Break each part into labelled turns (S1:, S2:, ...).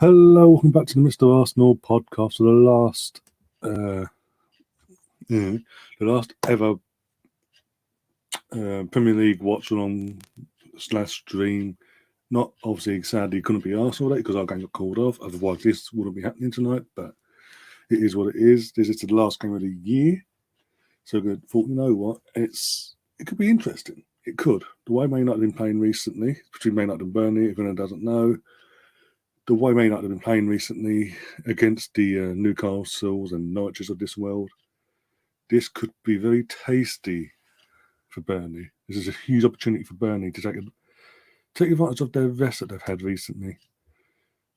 S1: Hello, welcome back to the Mr. Arsenal podcast for the last ever Premier League watch along / stream. Not obviously, sadly, couldn't be Arsenal today because our game got called off. Otherwise, this wouldn't be happening tonight. But it is what it is. This is the last game of the year, so good. Thought, you know what? It could be interesting. It could. The way Man United have been playing recently, between Man United and Burnley, if anyone doesn't know. The way Man United have been playing recently against the Newcastles and Norwiches of this world, this could be very tasty for Burnley. This is a huge opportunity for Burnley to take advantage of their rest that they've had recently.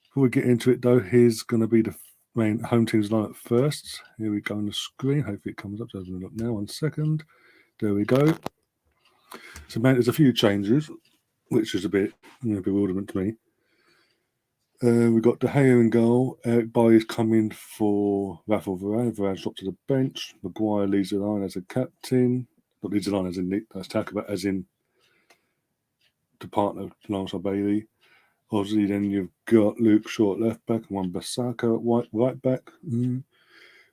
S1: Before we get into it, though, here's going to be the main home team's lineup first. Here we go on the screen. Hopefully it comes up. Doesn't look now. 1 second. There we go. So, man, there's a few changes, which is a bit bewilderment to me. We've got De Gea in goal. Eric Bailly's coming for Rafael Varane. Varane's dropped to the bench. Maguire leads the line as a captain. Not leads the line as in that's talk about as in the partner alongside Bailey. Obviously, then you've got Luke Shaw at left back and Wan-Bissaka at right back. Then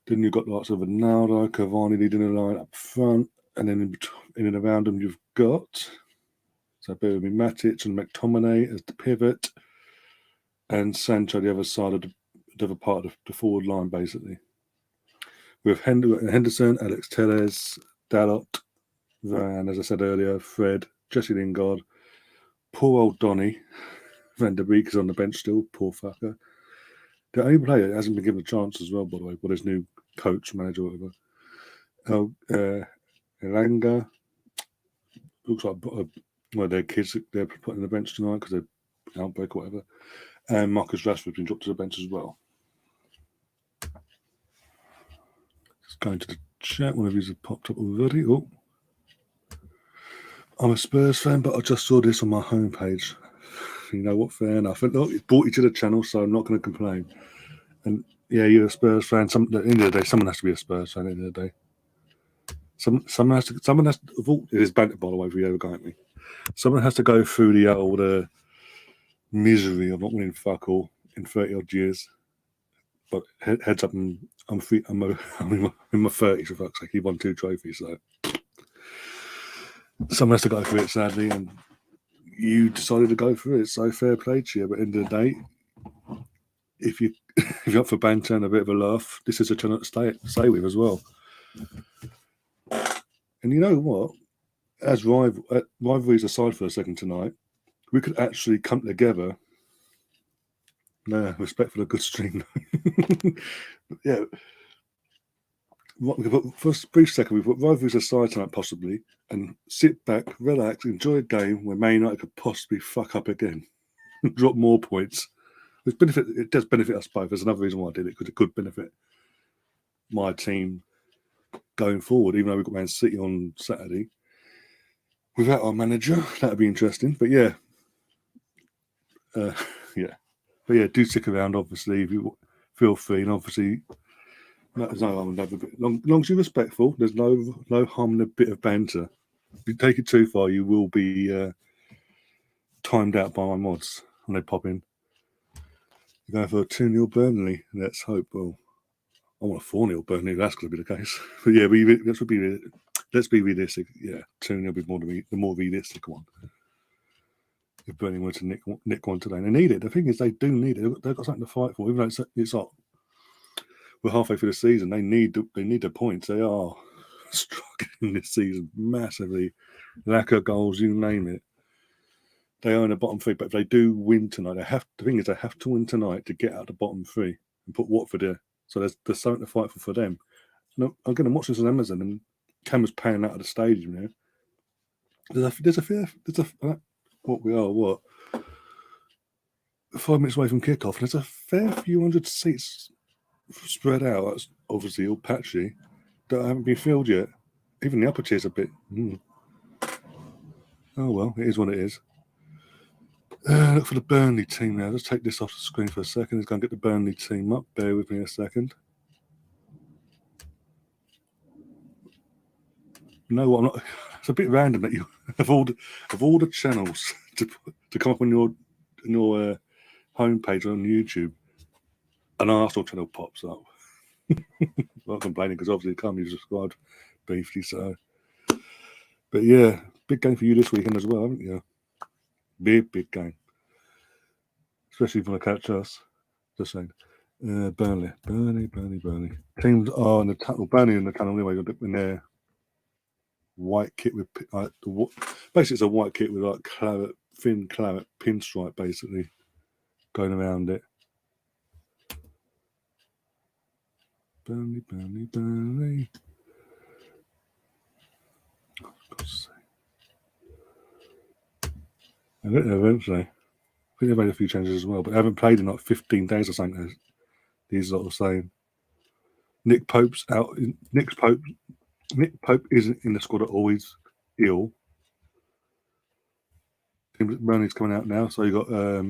S1: you've got lots of Ronaldo, Cavani leading the line up front, and then in and around them you've got bear with me, Matic and McTominay as the pivot. And Sancho, the other side of the other part of the forward line, basically. With Henderson, Alex Telles, Dalot, and as I said earlier, Fred, Jesse Lingard, poor old Donny, Van der Beek is on the bench still, poor fucker. The only player that hasn't been given a chance as well, by the way, by his new coach, manager, whatever. Elanga, looks like one of their kids they're putting on the bench tonight because they're outbreak or whatever. And Marcus Rashford's been dropped to the bench as well. Just going to the chat. One of you have popped up already. Oh, I'm a Spurs fan, but I just saw this on my homepage. You know what? Fair enough. Look, it brought you to the channel, so I'm not going to complain. And yeah, you're a Spurs fan. At the end of the day, someone has to be a Spurs fan. At the end of the day, someone has to. It is banter, by the way, for you ever got me. Someone has to go through the old misery of not winning fuck all in 30 odd years. But heads up, I'm in my 30s, for fuck's sake. He won 2 trophies, so someone has to go through it, sadly, and you decided to go through it. So fair play to you. But at the end of the day, if you're up for banter and a bit of a laugh, this is a channel to stay with as well. And you know what? As rivalries aside for a second tonight, we could actually come together. No, respect for the good stream. Yeah. For a brief second, we put rivalries aside tonight, possibly, and sit back, relax, enjoy a game where Man United could possibly fuck up again, drop more points. It does benefit us both. There's another reason why I did it, because it could benefit my team going forward, even though we've got Man City on Saturday. Without our manager, that'd be interesting. But yeah. Yeah. But yeah, do stick around, obviously, if you feel free. And obviously, there's no harm in having a bit. Long as you're respectful, there's no harm in a bit of banter. If you take it too far, you will be timed out by my mods when they pop in. You're going for a 2-0 Burnley. Let's hope. Well, I want a 4-0 Burnley. That's going to be the case. But yeah, let's be realistic. Yeah, 2-0 will be the more realistic one. If Burnley were to nick one today, and they need it. The thing is, they do need it. They've got something to fight for. Even though it's like we're halfway through the season, they need the points. They are struggling this season massively. Lack of goals, you name it. They are in the bottom 3, but if they do win tonight, they have to win tonight to get out the bottom 3 and put Watford there. So there's something to fight for them. No, again, I'm watching this on Amazon, and cameras panning out of the stadium now. There's a what we are, what? 5 minutes away from kickoff, and there's a fair few hundred seats spread out. That's obviously all patchy that haven't been filled yet. Even the upper tier's a bit. Oh well, it is what it is. Look for the Burnley team now. Let's take this off the screen for a second. Let's go and get the Burnley team up. Bear with me a second. No, I'm not. It's a bit random that you of all the channels to come up on your homepage on YouTube. an Arsenal channel pops up. I'm not complaining because obviously the company subscribed briefly. So, but yeah, big game for you this weekend as well, haven't you? Big game, especially if you want to catch us. Just saying. Burnley. Teams are in the tunnel. Burnley in the tunnel anyway. In their white kit with basically it's a white kit with like thin claret pinstripe basically going around it. Burnley. Oh, God's sake. I don't know eventually. I think they've made a few changes as well, but they haven't played in like 15 days or something. These lot are saying. Nick Pope's out. Nick Pope isn't in the squad at all. He's ill. Burnley's coming out now, so you got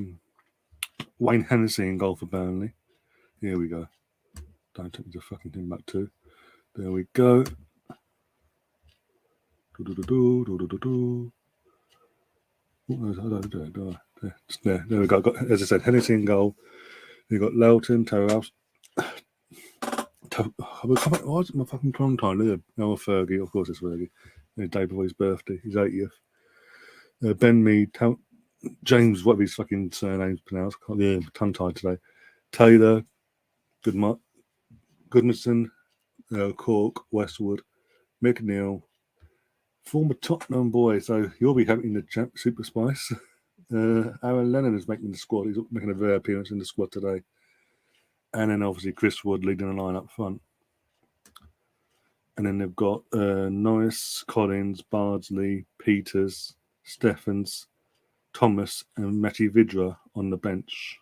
S1: Wayne Hennessy in goal for Burnley. Here we go. Don't take me to fucking thing back too. There we go. There we go. Got, as I said, Hennessy in goal. You got Lelton, Terrace. Why is it my fucking prom time? Noah Fergie, of course it's Fergie. The day before his birthday, his 80th. Ben Mead, James, whatever his fucking surname's pronounced. Yeah, tongue tied today. Taylor, Goodmanson, Cork, Westwood, McNeil, former Tottenham boy. So you'll be having the Super Spice. Aaron Lennon is making the squad. He's making a rare appearance in the squad today. And then obviously Chris Wood leading the line up front. And then they've got Norris, Collins, Bardsley, Peters, Stephens, Thomas, and Matty Vidra on the bench.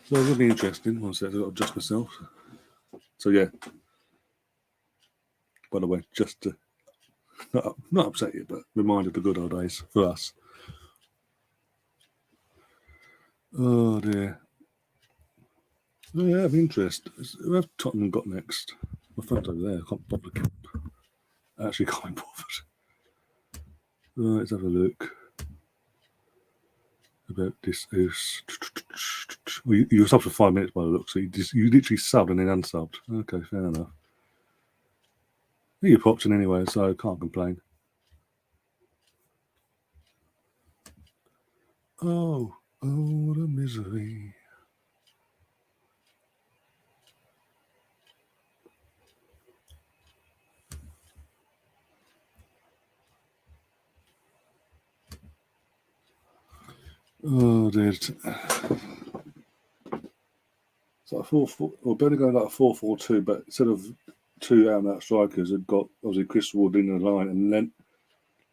S1: So it'll be interesting. One sec, I've got to adjust myself. So yeah. By the way, just to not upset you, but remind of the good old days for us. Oh dear. Oh, yeah, of interest. Who have Tottenham got next? My phone's over there. I can't bother. I actually can't be bothered. Let's have a look. About this is. Well, you were subbed for 5 minutes by the look, so you literally subbed and then unsubbed. Okay, fair enough. You popped in anyway, so I can't complain. Oh, the misery. Oh, dear. It's like 4-4. Well, Burnley going like a 4-4-2, but instead of two out-and-out strikers, have got obviously Chris Wood in the line and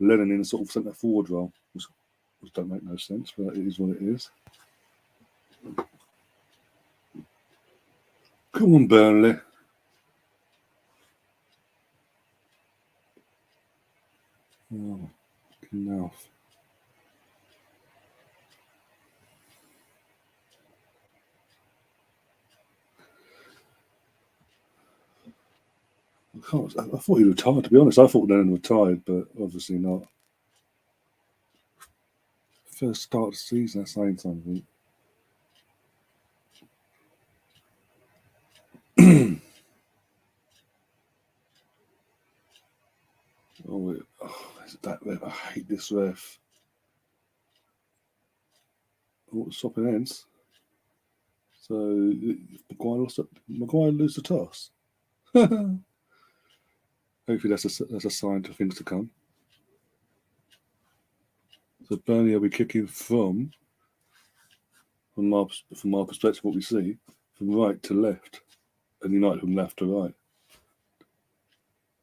S1: Lennon in a sort of centre forward role, which don't make no sense, but it is what it is. Come on, Burnley. Oh, enough. I thought he retired, to be honest. I thought Lennon retired, but obviously not. First start of the season, that's saying something. That ref. I hate this ref. Oh, swapping ends. So Maguire lose the toss. Hopefully that's a sign to things to come. So Burnley will be kicking from our perspective, what we see, from right to left, and United from left to right.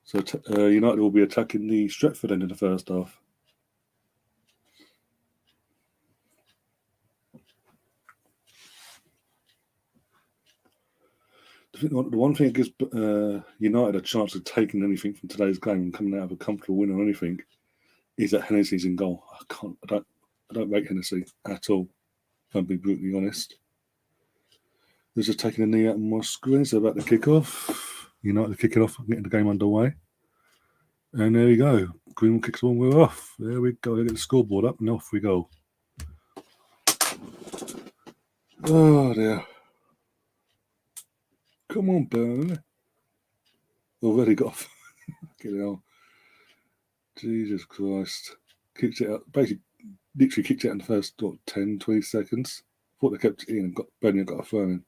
S1: So United will be attacking the Stretford end in the first half. The one thing that gives United a chance of taking anything from today's game and coming out of a comfortable win or anything is that Hennessy's in goal. I don't rate Hennessy at all. If I'm being brutally honest. They're just taking a knee out on my screen. So about to kick off. United kicking off, getting the game underway. And there we go. Greenwood kicks one, we're off. There we go. They get the scoreboard up and off we go. Oh dear. Come on, Burnley. Already got off. Get out. Jesus Christ. Kicked it out. Basically, literally kicked it out in the first, 10, 20 seconds. Thought they kept it in and Burnley got a throw in.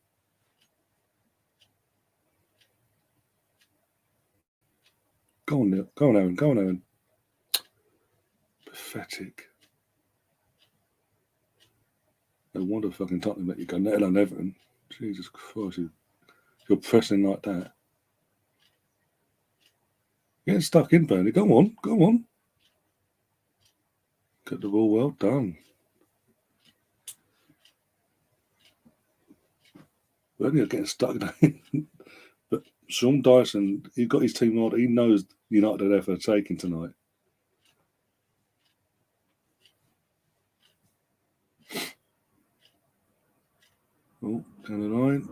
S1: Go on, Neil. Go on, Aaron. Go on, Aaron. Pathetic. No wonder fucking Tottenham let you go. Let alone Everton. Jesus Christ. You're pressing like that. Getting stuck in, Burnley. Go on. Go on. Get the ball well done. Burnley are getting stuck in. But Sean Dyson, he got his team on. He knows United are there for the taking tonight. Oh, down the line.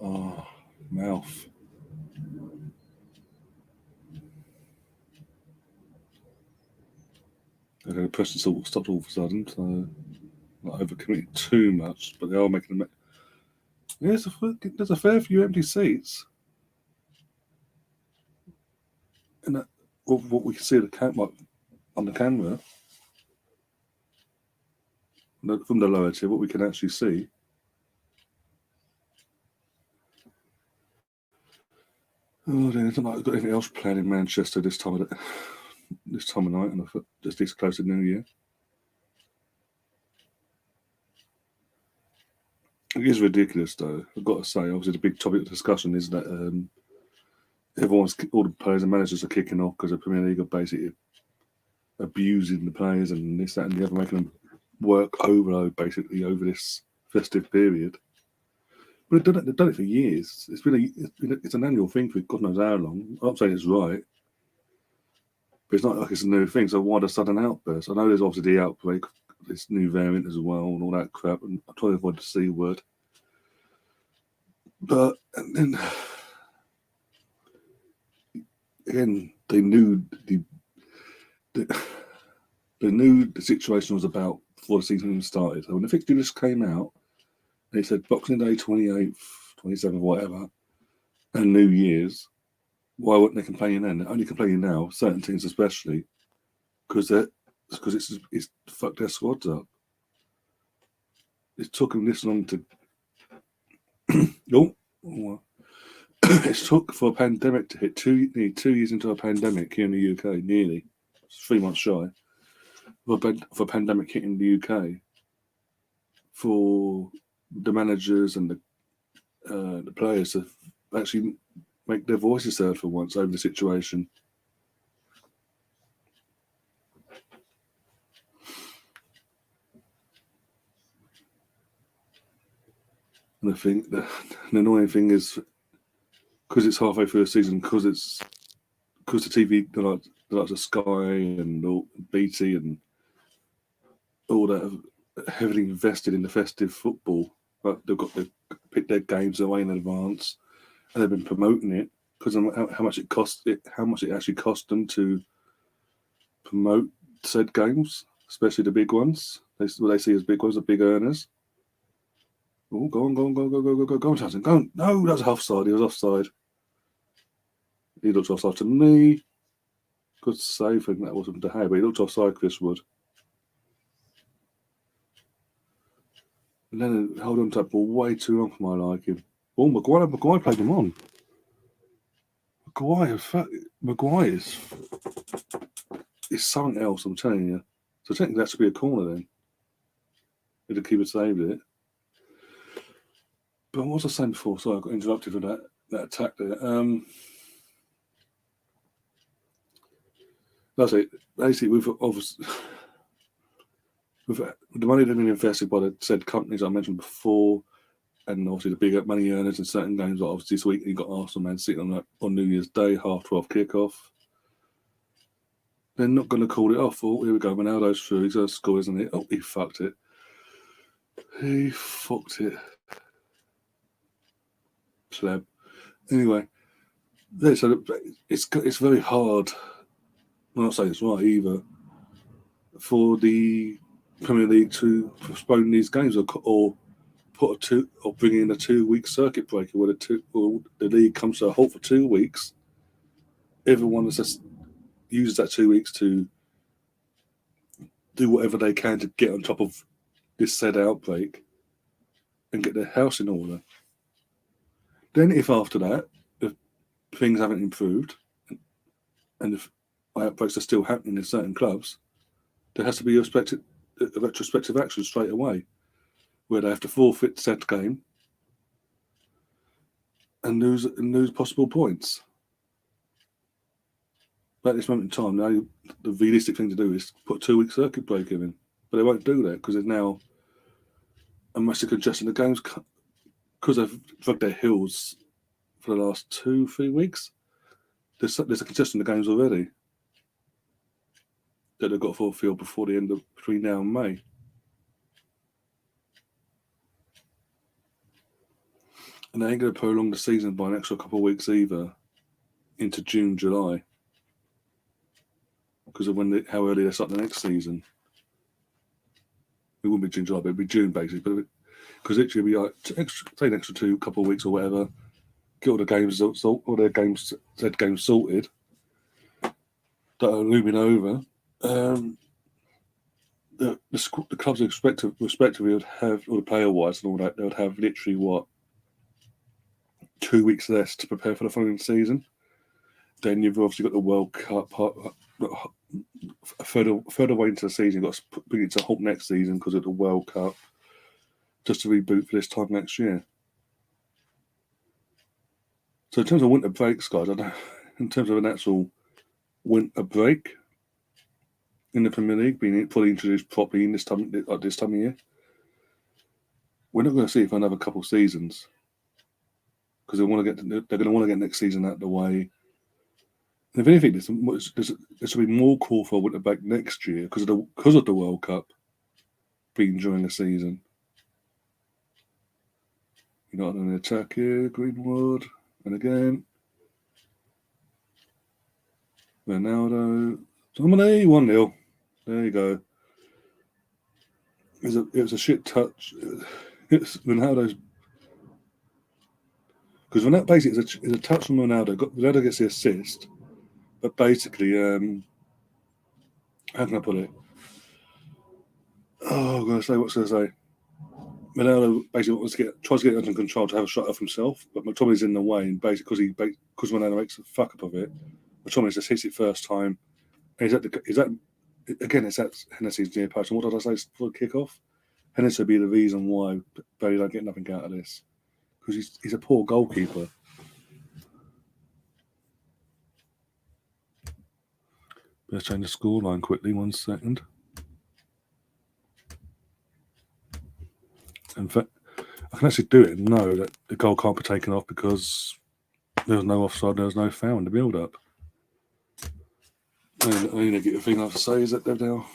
S1: Oh, mouth. Okay, the pressure sort of stopped all of a sudden, so not overcommitting too much, but they are making them. Yeah, there's a fair few empty seats. And that, what we can see on the camera, from the lower tier, what we can actually see. Oh, there's not got anything else planned in Manchester this time of night, and I thought just this close to New Year. It is ridiculous, though. I've got to say, obviously, the big topic of discussion is that all the players and managers are kicking off because the Premier League are basically abusing the players and this, that, and the other, making them work overload basically over this festive period. But they've done it for years. It's an annual thing for God knows how long. I'm not saying it's right, but it's not like it's a new thing. So why the sudden outburst? I know there's obviously the outbreak, this new variant as well, and all that crap. And I try to avoid the C word, but and then again, they knew the situation was about before the season even started. So when the fixture list came out, they said Boxing Day 28th, 27th, whatever, and New Year's. Why weren't they complaining then? They're only complaining now, certain teams especially, because it's fucked their squads up. It took them this long to. It's took for a pandemic to hit 2 years into a pandemic here in the UK, nearly 3 months shy. For a pandemic hitting the UK, for the managers and the players to actually make their voices heard for once over the situation. And I think the annoying thing is because it's halfway through the season, because the TV, the likes of Sky and BT and all that have heavily invested in the festive football. But they've picked their games away in advance, and they've been promoting it because of how much it actually cost them to promote said games, especially the big ones. What they see as big ones, the big earners. Oh, go on, Tyson, go on. No, that's offside. He was offside. He looked offside to me. Good save, I think that wasn't De Gea, but he looked offside, Chris Wood. And then held on to that ball way too long for my liking. Oh, Maguire played him on. Maguire is something else, I'm telling you. So technically that should be a corner then. If the keeper saved it. But what was I saying before? Sorry, I got interrupted with that attack there. That's it. Basically, with the money that's been invested by the said companies I mentioned before, and obviously the bigger money earners in certain games, like obviously this week you got Arsenal, Man City on New Year's Day, 12:30 kickoff. They're not going to call it off. Oh, here we go. Ronaldo's through. He's going to score, isn't he? Oh, he fucked it. He fucked it. pleb. Anyway, yeah, so it's very hard. I'm not saying it's right either for the Premier League to postpone these games or bring in a 2-week circuit breaker where the league comes to a halt for 2 weeks. Everyone uses that 2 weeks to do whatever they can to get on top of this said outbreak and get their house in order. Then, if after that, if things haven't improved and if outbreaks are still happening in certain clubs, there has to be a retrospective action straight away, where they have to forfeit said game and lose possible points. But at this moment in time, now the realistic thing to do is put a 2-week circuit breaker in, but they won't do that because there's now a massive congestion. The games, because they've dragged their heels for the last 2-3 weeks, there's a congestion in the games already that they've got to fulfill before the end of between now and May. And they ain't going to prolong the season by an extra couple of weeks either into June, July, because of how early they start the next season. It wouldn't be June, July, but it'd be June basically. Because literally it'd be like an extra couple of weeks or whatever, get all the games, all their games, said games sorted that are looming over. The clubs respectively would have, all the player wise and all that, they would have literally 2 weeks less to prepare for the following season. Then you've obviously got the World Cup further way into the season. You've got to bring it to halt next season because of the World Cup, just to reboot for this time next year. So in terms of winter breaks, guys, I know in terms of an actual winter break in the Premier League being fully introduced properly in this time of year, we're not going to see it for another couple of seasons because they're going to want to get next season out of the way. And if anything, there should be more call for a winter break next year because of the World Cup being during the season. You're not on the attack here, Greenwood, and again, Ronaldo, Dominic, 1-0. There you go. It was a shit touch. It's Ronaldo's. Because Ronaldo basically it's a touch from Ronaldo. Ronaldo gets the assist, but basically, how can I put it? Oh, I'm going to say, what's going to say? Ronaldo basically tries to get it under control to have a shot off himself, but McTominay's in the way, and basically because Ronaldo makes a fuck up of it, McTominay just hits it first time. And it's at Hennessy's near post. And what did I say for the kickoff? Hennessy would be the reason why Bailey don't get nothing out of this, because he's a poor goalkeeper. Let's change the scoreline quickly. 1 second. In fact, I can actually do it and know that the goal can't be taken off because there was no offside, there was no foul in the build-up. And the only negative thing I have to say is that they're now,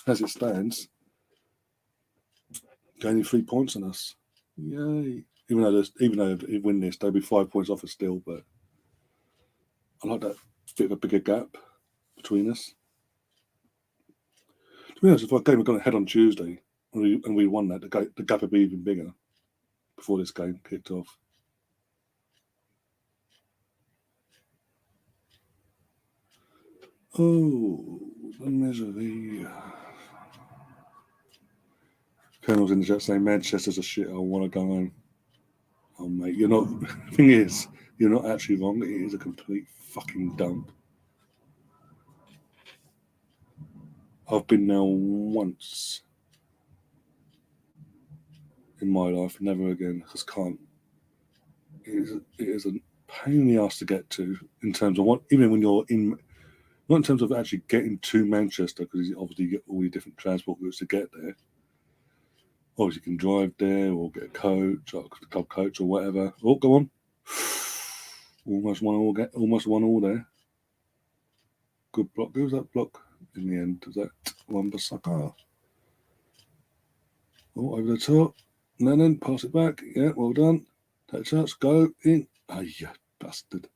S1: as it stands, gaining 3 points on us. Yay! Even though they win this, they'll be 5 points off us still. But I like that bit of a bigger gap between us. To be honest, if our game had gone ahead on Tuesday and we won that, the gap would be even bigger before this game kicked off. Oh, the misery. Colonel's in the chat saying Manchester's a shit. I want to go home. Oh, mate, you're not. The thing is, you're not actually wrong. It is a complete fucking dump. I've been there once in my life, never again. I just can't. It is a pain in the ass to get to in terms of even when you're in, not in terms of actually getting to Manchester, because obviously you get all the different transport routes to get there. Obviously, you can drive there or get a coach, or a club coach or whatever. Oh, go on. Almost one all there. Good block. Who was that block in the end? Was that Wan-Bissaka? Oh, over the top. And then pass it back. Yeah, well done. That chance go in. Oh, you bastard.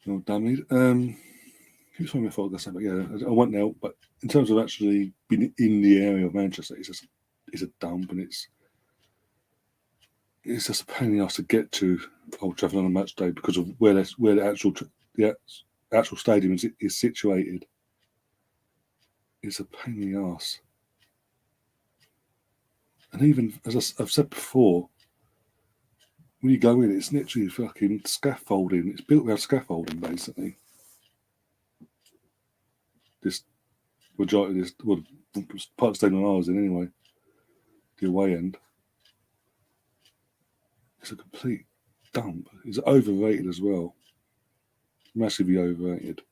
S1: Oh, damn it. Who's something I thought I was going to say, but yeah, I went out. But in terms of actually being in the area of Manchester, it's a dump, and it's just a pain in the ass to get to Old Trafford on a match day because of where the actual stadium is situated. It's a pain in the ass. And even, as I've said before, when you go in, it's literally fucking scaffolding. It's built around scaffolding, basically. This majority of this, well, part of the stadium I was in anyway, the away end. It's a complete dump. It's overrated as well. Massively overrated.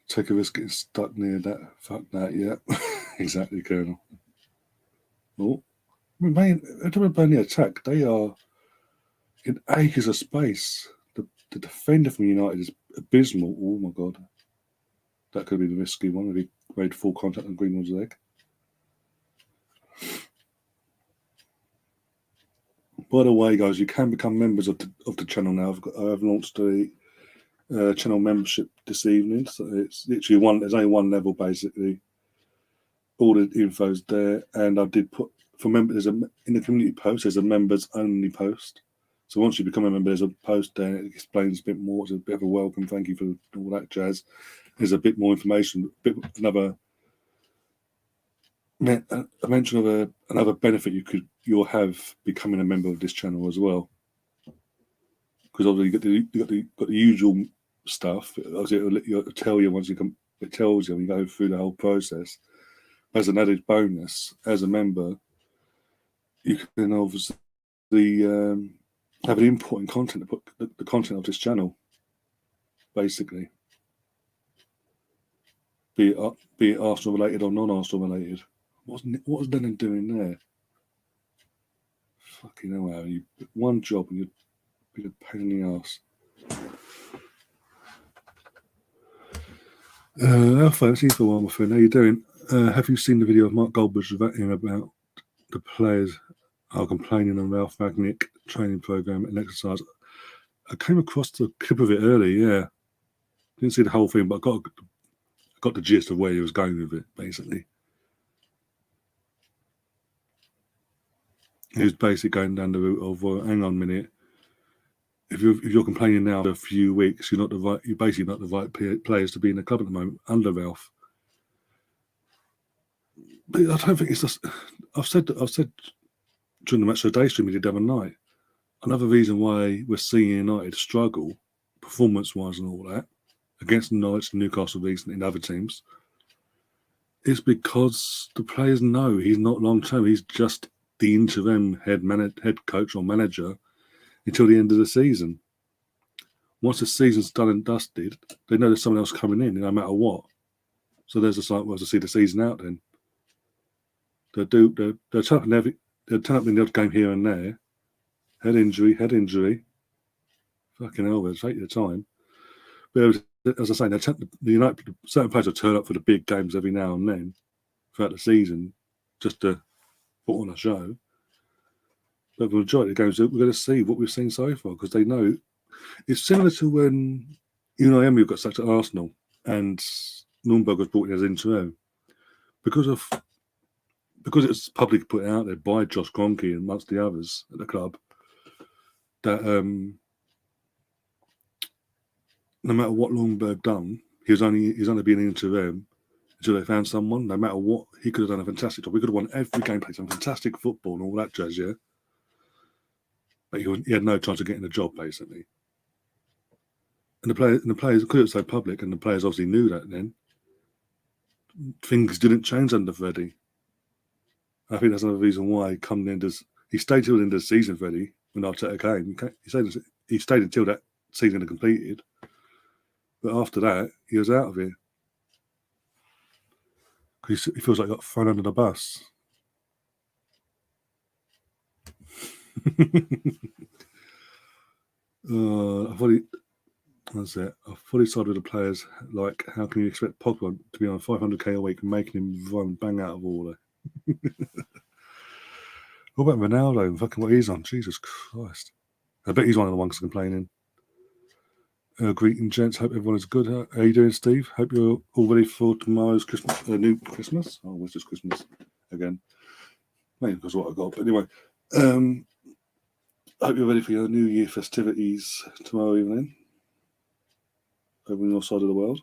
S1: Take a risk getting stuck near that. Fuck that, yeah. Exactly, Colonel. Oh, man, I Burnley attack. They are in acres of space. The defender from United is abysmal. Oh my god, that could be the risky one if he made full contact on Greenwood's leg. By the way, guys, you can become members of the channel now. I've launched a channel membership this evening, so it's literally there's only one level basically. All the info's there, and I did put for members. In the community post, there's a members only post. So once you become a member, there's a post there. It explains a bit more. It's a bit of a welcome. Thank you for all that jazz. There's a bit more information. A mention of another benefit you'll have becoming a member of this channel as well. Because obviously you got the usual stuff. Obviously it'll tell you once you come. It tells you when you go through the whole process. As an added bonus, as a member, you can obviously have an input in content to put the content of this channel, basically. Be it Arsenal related or non-Arsenal related. What was Lennon doing there? Fucking hell, Aaron, you one job and you'd be a pain in the arse. Alpha, it's for a while, my friend. How you doing? Have you seen the video of Mark Goldberg ranting about the players are complaining on Ralph Rangnick training program and exercise? I came across the clip of it early, yeah. Didn't see the whole thing, but I got the gist of where he was going with it, basically. He was basically going down the route of, well, hang on a minute. If you're complaining now for a few weeks, you're basically not the right players to be in the club at the moment under Ralph. But I don't think it's just. I've said during the match of the day stream we did the other night. Another reason why we're seeing United struggle, performance-wise and all that, against Norwich and Newcastle recently and other teams, is because the players know he's not long-term. He's just the interim head coach or manager until the end of the season. Once the season's done and dusted, they know there's someone else coming in, no matter what. So there's just like, well, to see the season out then. They'll turn up in the odd game here and there. Head injury. Fucking hell, they'll take their time. But as I say, the United, certain players will turn up for the big games every now and then throughout the season just to put on a show. But the majority of the games, we're going to see what we've seen so far because they know it's similar to when Emery got sacked at Arsenal and Nürnberg was brought in as interim because it's publicly put out there by Josh Kroenke and amongst the others at the club that no matter what Nürnberg done, he's only been interim until they found someone. No matter what, he could have done a fantastic job. We could have won every game, played some fantastic football and all that jazz, yeah. But he had no chance of getting a job, basically. And the players, because it was so public, and the players obviously knew that then, things didn't change under Freddie. I think that's another reason why he stayed till the end of the season, Freddie, when Arteta came. He stayed until that season had completed. But after that, he was out of here. He feels like he got thrown under the bus. I've fully sided with the players. Like, how can you expect Pogba to be on 500k a week and making him run bang out of order? What about Ronaldo and fucking what he's on? Jesus Christ. I bet he's one of the ones complaining. Greeting, gents. Hope everyone is good. How you doing, Steve? Hope you're all ready for tomorrow's Christmas, new Christmas. Oh, it's just Christmas again. Maybe because what I got. But anyway, hope you're ready for your New Year festivities tomorrow evening over on your side of the world.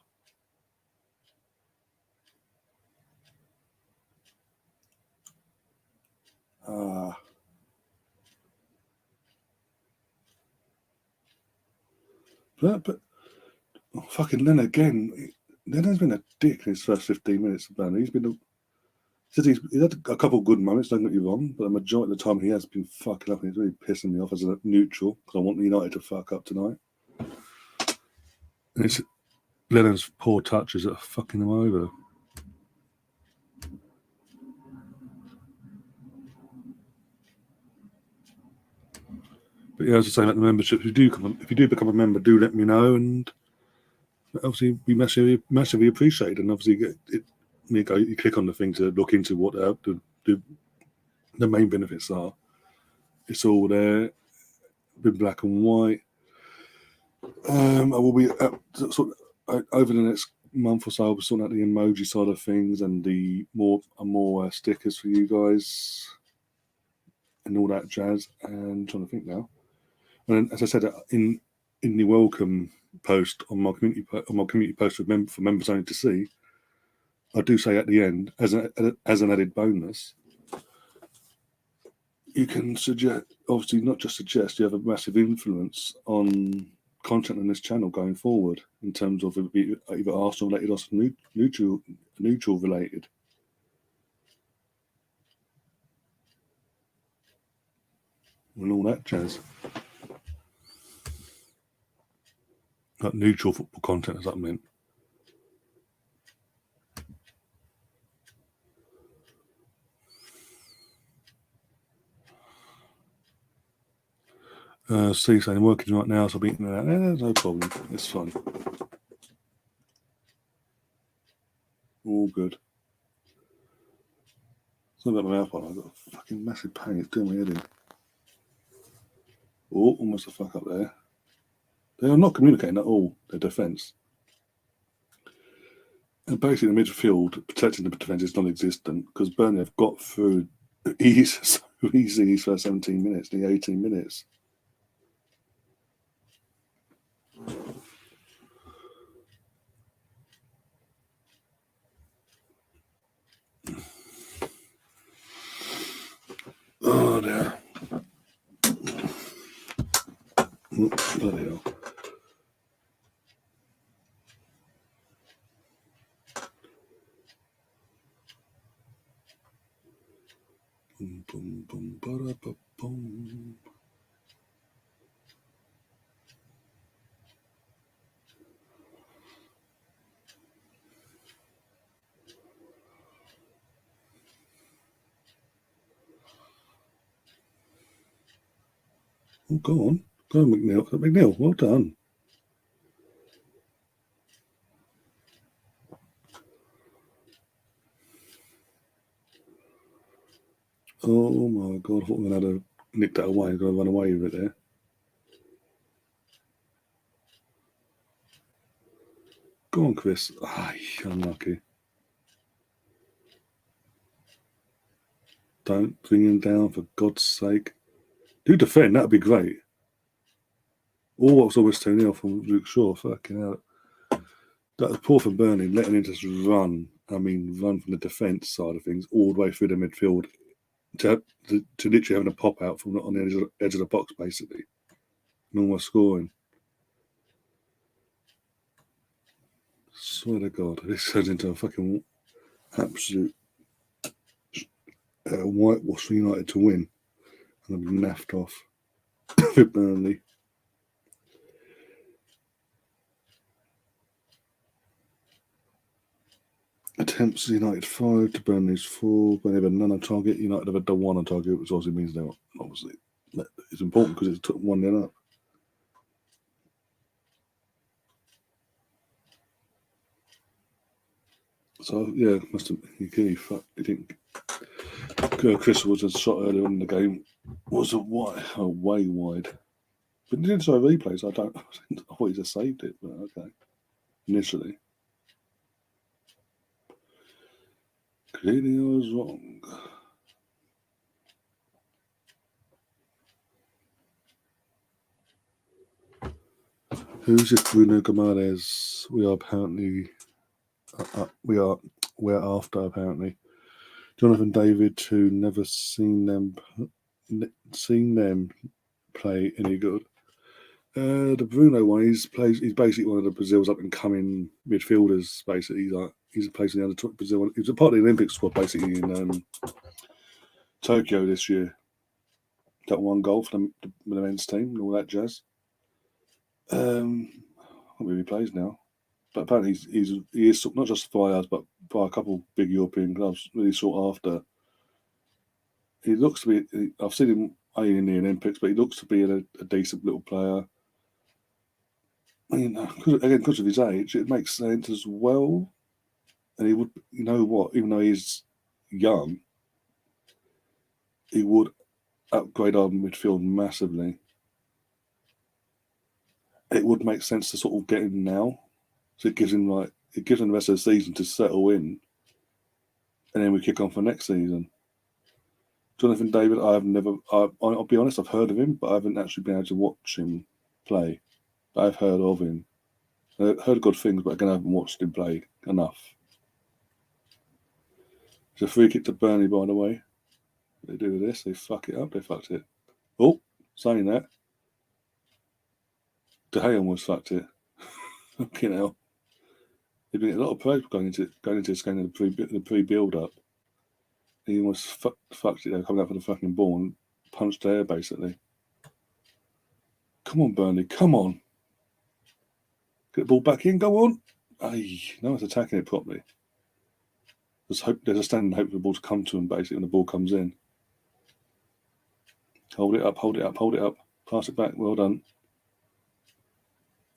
S1: But oh, fucking Len again. Len's been a dick in his first 15 minutes of Burnley. He's had a couple of good moments, don't get me wrong, but the majority of the time he has been fucking up and he's really pissing me off as a neutral because I want United to fuck up tonight. And it's Lennon's poor touches that are fucking them over. But yeah, as I say about the membership, if you do become a member, do let me know, and obviously we massively appreciate it. And obviously you click on the thing to look into what the main benefits are. It's all there, in black and white. I will be over the next month or so. I'll be sorting out the emoji side of things and the more stickers for you guys and all that jazz. And I'm trying to think now. And as I said in the welcome post on my community post for members only to see, I do say at the end as an added bonus, you can suggest, obviously not just suggest, you have a massive influence on content on this channel going forward in terms of either Arsenal related or neutral related. And all that jazz. Like neutral football content, as that meant. Steve saying, I'm working right now, so I'll be eating that. No problem. It's fine. All good. It's not about my mouth on. I've got a fucking massive pain. It's doing my head in. Oh, almost a fuck up there. They are not communicating at all, their defence. And basically, the midfield, protecting the defence is non existent because Burnley have got through so easy these first 17 minutes, the 18 minutes. Oh, dear. Oh, bloody hell. Boom, boom, boom, ba-da-ba-boom. Oh, go on, McNeil. McNeil, well done. Oh my God, I thought we were going to nick that away. I'm going to run away with it there. Go on, Chris. Ay, unlucky. Don't bring him down, for God's sake. Do defend, that'd be great. Or what was almost 2-0 from Luke Shaw. Fucking hell. That was poor from Burnley, letting him just run. I mean, run from the defence side of things all the way through the midfield to literally having a pop out from on the edge of the box, basically. Normal scoring. Swear to God, this turns into a fucking absolute whitewash for United to win. And I'm naffed off with Burnley. Attempts United 5 to Burnley's 4. Burnley have none on target. United have done 1 on target, which obviously means they're obviously it's important because it took 1-0 up. So yeah, must have he didn't Chris was a shot earlier in the game was way wide. But he didn't show replays. I thought he just saved it, but okay. Initially. Clearly I was wrong. Who's this Bruno Gomes? We are apparently we're after apparently. Jonathan David, who never seen them play any good. The Bruno one, he's basically one of the Brazil's up and coming midfielders. Basically, he's placing the under Brazil. He was a part of the Olympic squad basically in Tokyo this year. Got one goal for the men's team and all that jazz. I don't really plays now, but apparently he is not just by us, but by a couple of big European clubs really sought after. He looks to be. I've seen him in the Olympics, but he looks to be a decent little player. I mean, because of his age, it makes sense as well. And he would, you know what? Even though he's young, he would upgrade our midfield massively. It would make sense to sort of get him now, so it gives him the rest of the season to settle in, and then we kick on for next season. Jonathan David, I'll be honest, I've heard of him, but I haven't actually been able to watch him play. I've heard of him. I've heard good things, but again, I haven't watched him play enough. It's a free kick to Burnley, by the way. They do this, they fuck it up, they fucked it. Oh, saying that. De Gea almost fucked it. Fucking hell. There's been a lot of praise going into this game of the pre-build up. He almost fucked it there, coming out for the fucking ball and punched the air basically. Come on, Burnley, come on. Get the ball back in, go on. Aye, no one's attacking it properly. There's a standing hope for the ball to come to him basically when the ball comes in. Hold it up. Pass it back, well done.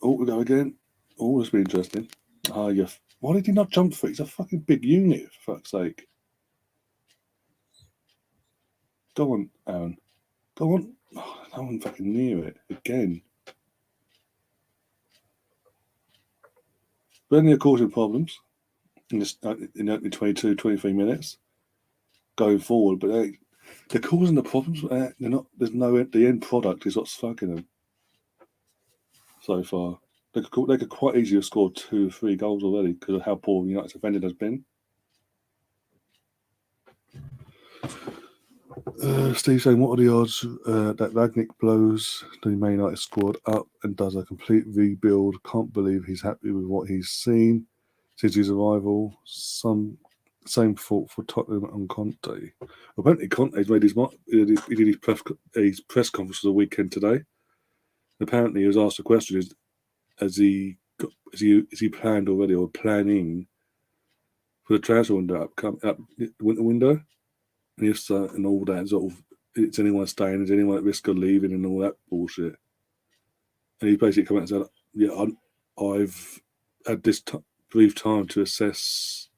S1: Oh, we go again. Oh, this will be interesting. Why did he not jump for it? He's a fucking big unit, for fuck's sake. Go on, Aaron. Go on. Oh, no one fucking near it. Again. Burnley are causing problems in the opening 22, 23 minutes going forward, but they're causing the problems. They're not. The end product is what's fucking them so far. They could quite easily have scored 2 or 3 goals already because of how poor United's defending has been. Steve saying, what are the odds that Ragnick blows the Man United squad up and does a complete rebuild? Can't believe he's happy with what he's seen since his arrival. Same thought for Tottenham and Conte. Apparently, Conte's made he did his press conference for the weekend today. Apparently, he was asked a question: is he planned already or planning for the transfer window winter window? And if so, and all that sort of, is anyone staying? Is anyone at risk of leaving and all that bullshit? And he basically come out and said, "Yeah, I've had this brief time to assess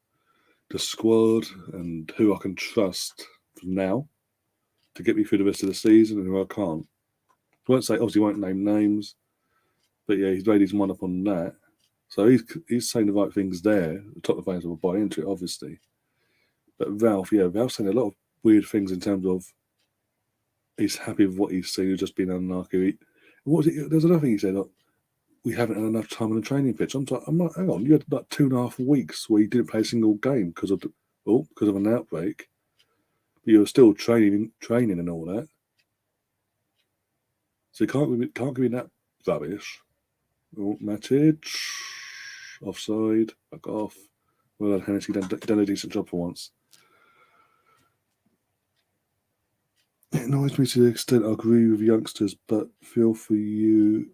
S1: the squad and who I can trust from now to get me through the rest of the season and who I can't." I won't name names, but yeah, he's made his mind up on that. So he's saying the right things there. The top of the fans will buy into it, obviously. But Ralph's saying a lot of weird things in terms of he's happy with what he's seen. He's just been unlucky. There's another thing he said. We haven't had enough time on the training pitch. I'm like, hang on. You had like 2.5 weeks where you didn't play a single game because of an outbreak. But you were still training and all that. So you can't give me that rubbish. Oh, Matic, offside, back off. Well, Hennessy done a decent job for once. It annoys me to the extent I agree with youngsters, but feel you,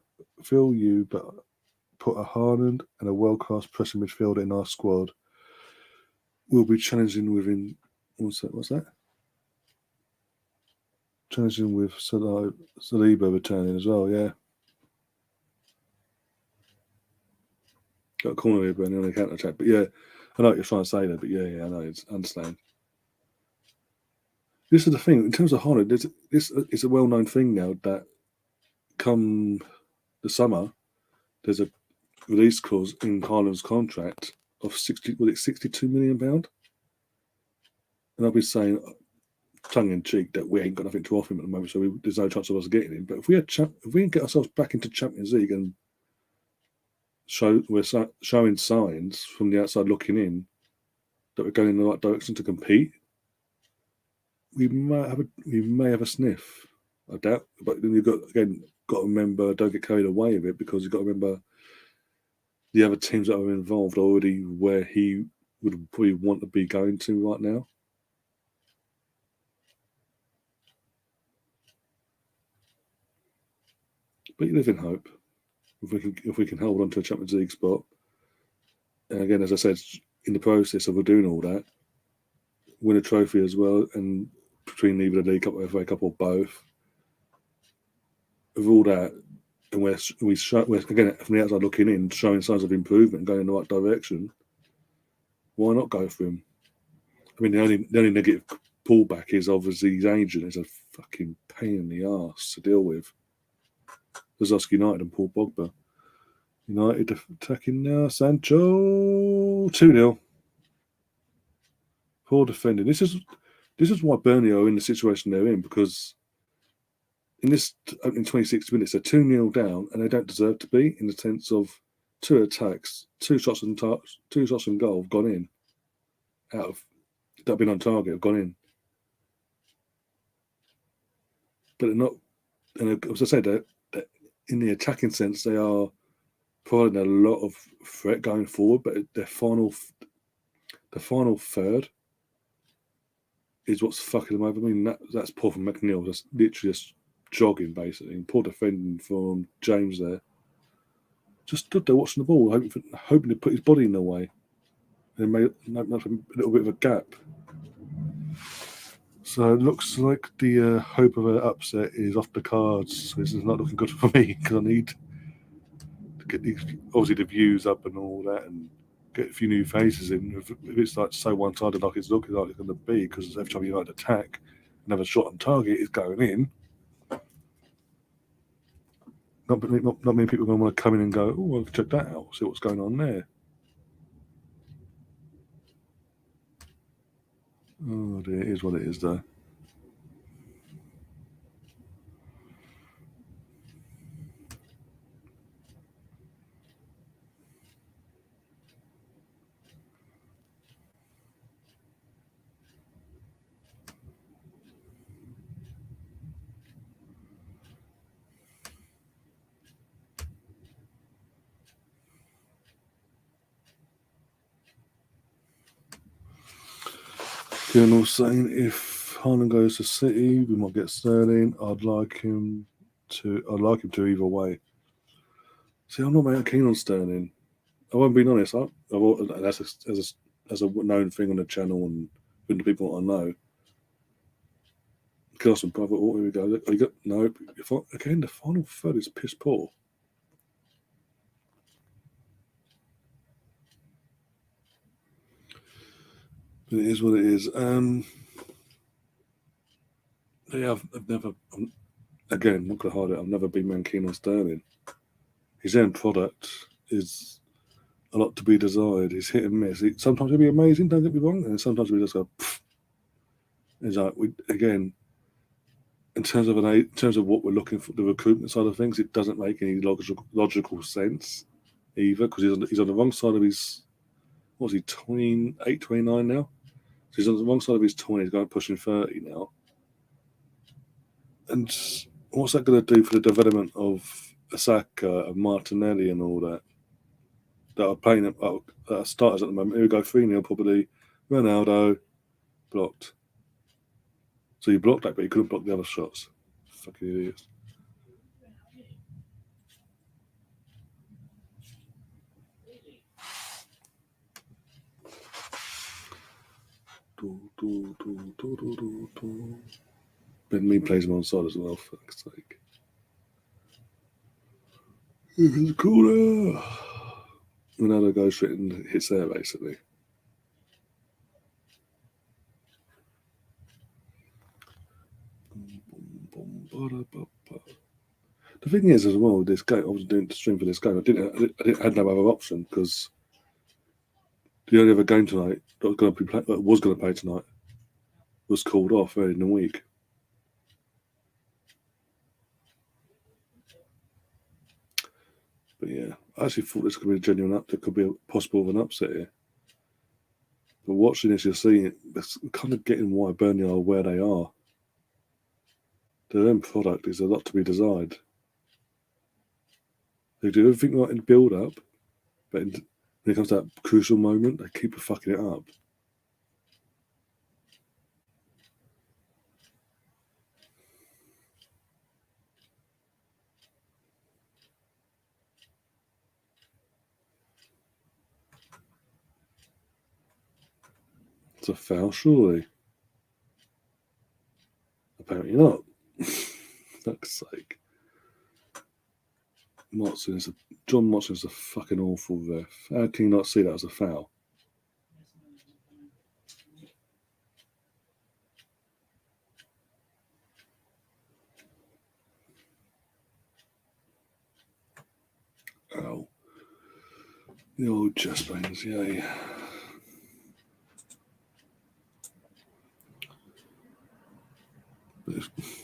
S1: but put a Haaland and a world-class pressing midfielder in our squad. We'll be challenging within. What's that? Challenging with Saliba returning as well, yeah. Got a corner here, Burnley on the counter attack, but yeah, I know what you're trying to say there, but yeah, I know, I understand. This is the thing in terms of Haaland. This is a well-known thing now that come the summer, there's a release clause in Haaland's contract of 62 million pound, and I'll be saying tongue in cheek that we ain't got nothing to offer him at the moment, so there's no chance of us getting him. But if we can get ourselves back into Champions League and we're showing signs from the outside looking in that we're going in the right direction to compete, we may have a sniff. I doubt, but then you've got to remember, don't get carried away with it, because you've got to remember the other teams that are involved already where he would probably want to be going to right now. But you live in hope. If we can hold on to a Champions League spot, and again, as I said, in the process of doing all that, win a trophy as well, and between either the League Cup or FA Cup or both, with all that, and we're again from the outside looking in, showing signs of improvement and going in the right direction, why not go for him? I mean, the only negative pullback is obviously his agent is a fucking pain in the arse to deal with. There's us United and Paul Pogba. United attacking now. Sancho 2-0. Poor defending. This is why Burnley are in the situation they're in, because in this opening 26 minutes they're 2-0 down and they don't deserve to be, in the sense of 2 attacks, 2 shots on goal have gone in. Out of that have been on target have gone in. But they're not, and as I said, that in the attacking sense they are providing a lot of threat going forward, but the final third is what's fucking them over. I mean, that's poor from McNeil. That's literally just jogging, basically. And poor defending from James there. Just stood there watching the ball, hoping to put his body in the way. And made a little bit of a gap. So it looks like the hope of an upset is off the cards. So this is not looking good for me, because I need to get obviously the views up and all that, and get a few new faces in. If it's like so one-sided like it's looking like it's going to be, because every time United attack, another shot on target is going in. Not many people are going to want to come in and go, oh, I'll check that out, see what's going on there. Oh dear, it is what it is though. Colonel saying if Haaland goes to City, we might get Sterling. I'd like him to either way. See, I'm not very keen on Sterling. I won't be honest. That's a known thing on the channel and with the people I know. Because some private order, we go. Oh, you got no. Again, the final third is piss poor. But it is what it is. Yeah, I've never. Again, not gonna hide it. I've never been man keen on Sterling. His end product is a lot to be desired. He's hit and miss. Sometimes he'll be amazing. Don't get me wrong, and sometimes we just go. Pfft. It's like again. In terms of what we're looking for, the recruitment side of things, it doesn't make any logical sense either, because he's on the wrong side of his. What's he, 28, 29 now? So he's on the wrong side of his 20s, going pushing 30 now. And what's that going to do for the development of Osaka and Martinelli and all that are playing that are starters at the moment? Here we go, 3-0 probably. Ronaldo blocked. So you blocked that, but you couldn't block the other shots. Fucking idiots. Ben Mee plays him on side as well, for fuck's sake. It's corner. Ronaldo goes for it and hits there, basically. The thing is, as well, this game, I was doing the stream for this game. I had no other option because the only other game tonight that was going to play tonight was called off early in the week. But yeah, I actually thought this could be a genuine upset. There could be a possible of an upset here. But watching this, you're seeing it. It's kind of getting why Burnley are where they are. Their own product is a lot to be desired. They do everything right in the build-up, but when it comes to that crucial moment, they keep fucking it up. It's a foul, surely. Apparently not. Fuck's sake. John Motson is a fucking awful ref. How can you not see that as a foul? Oh. The old chest pains, yay.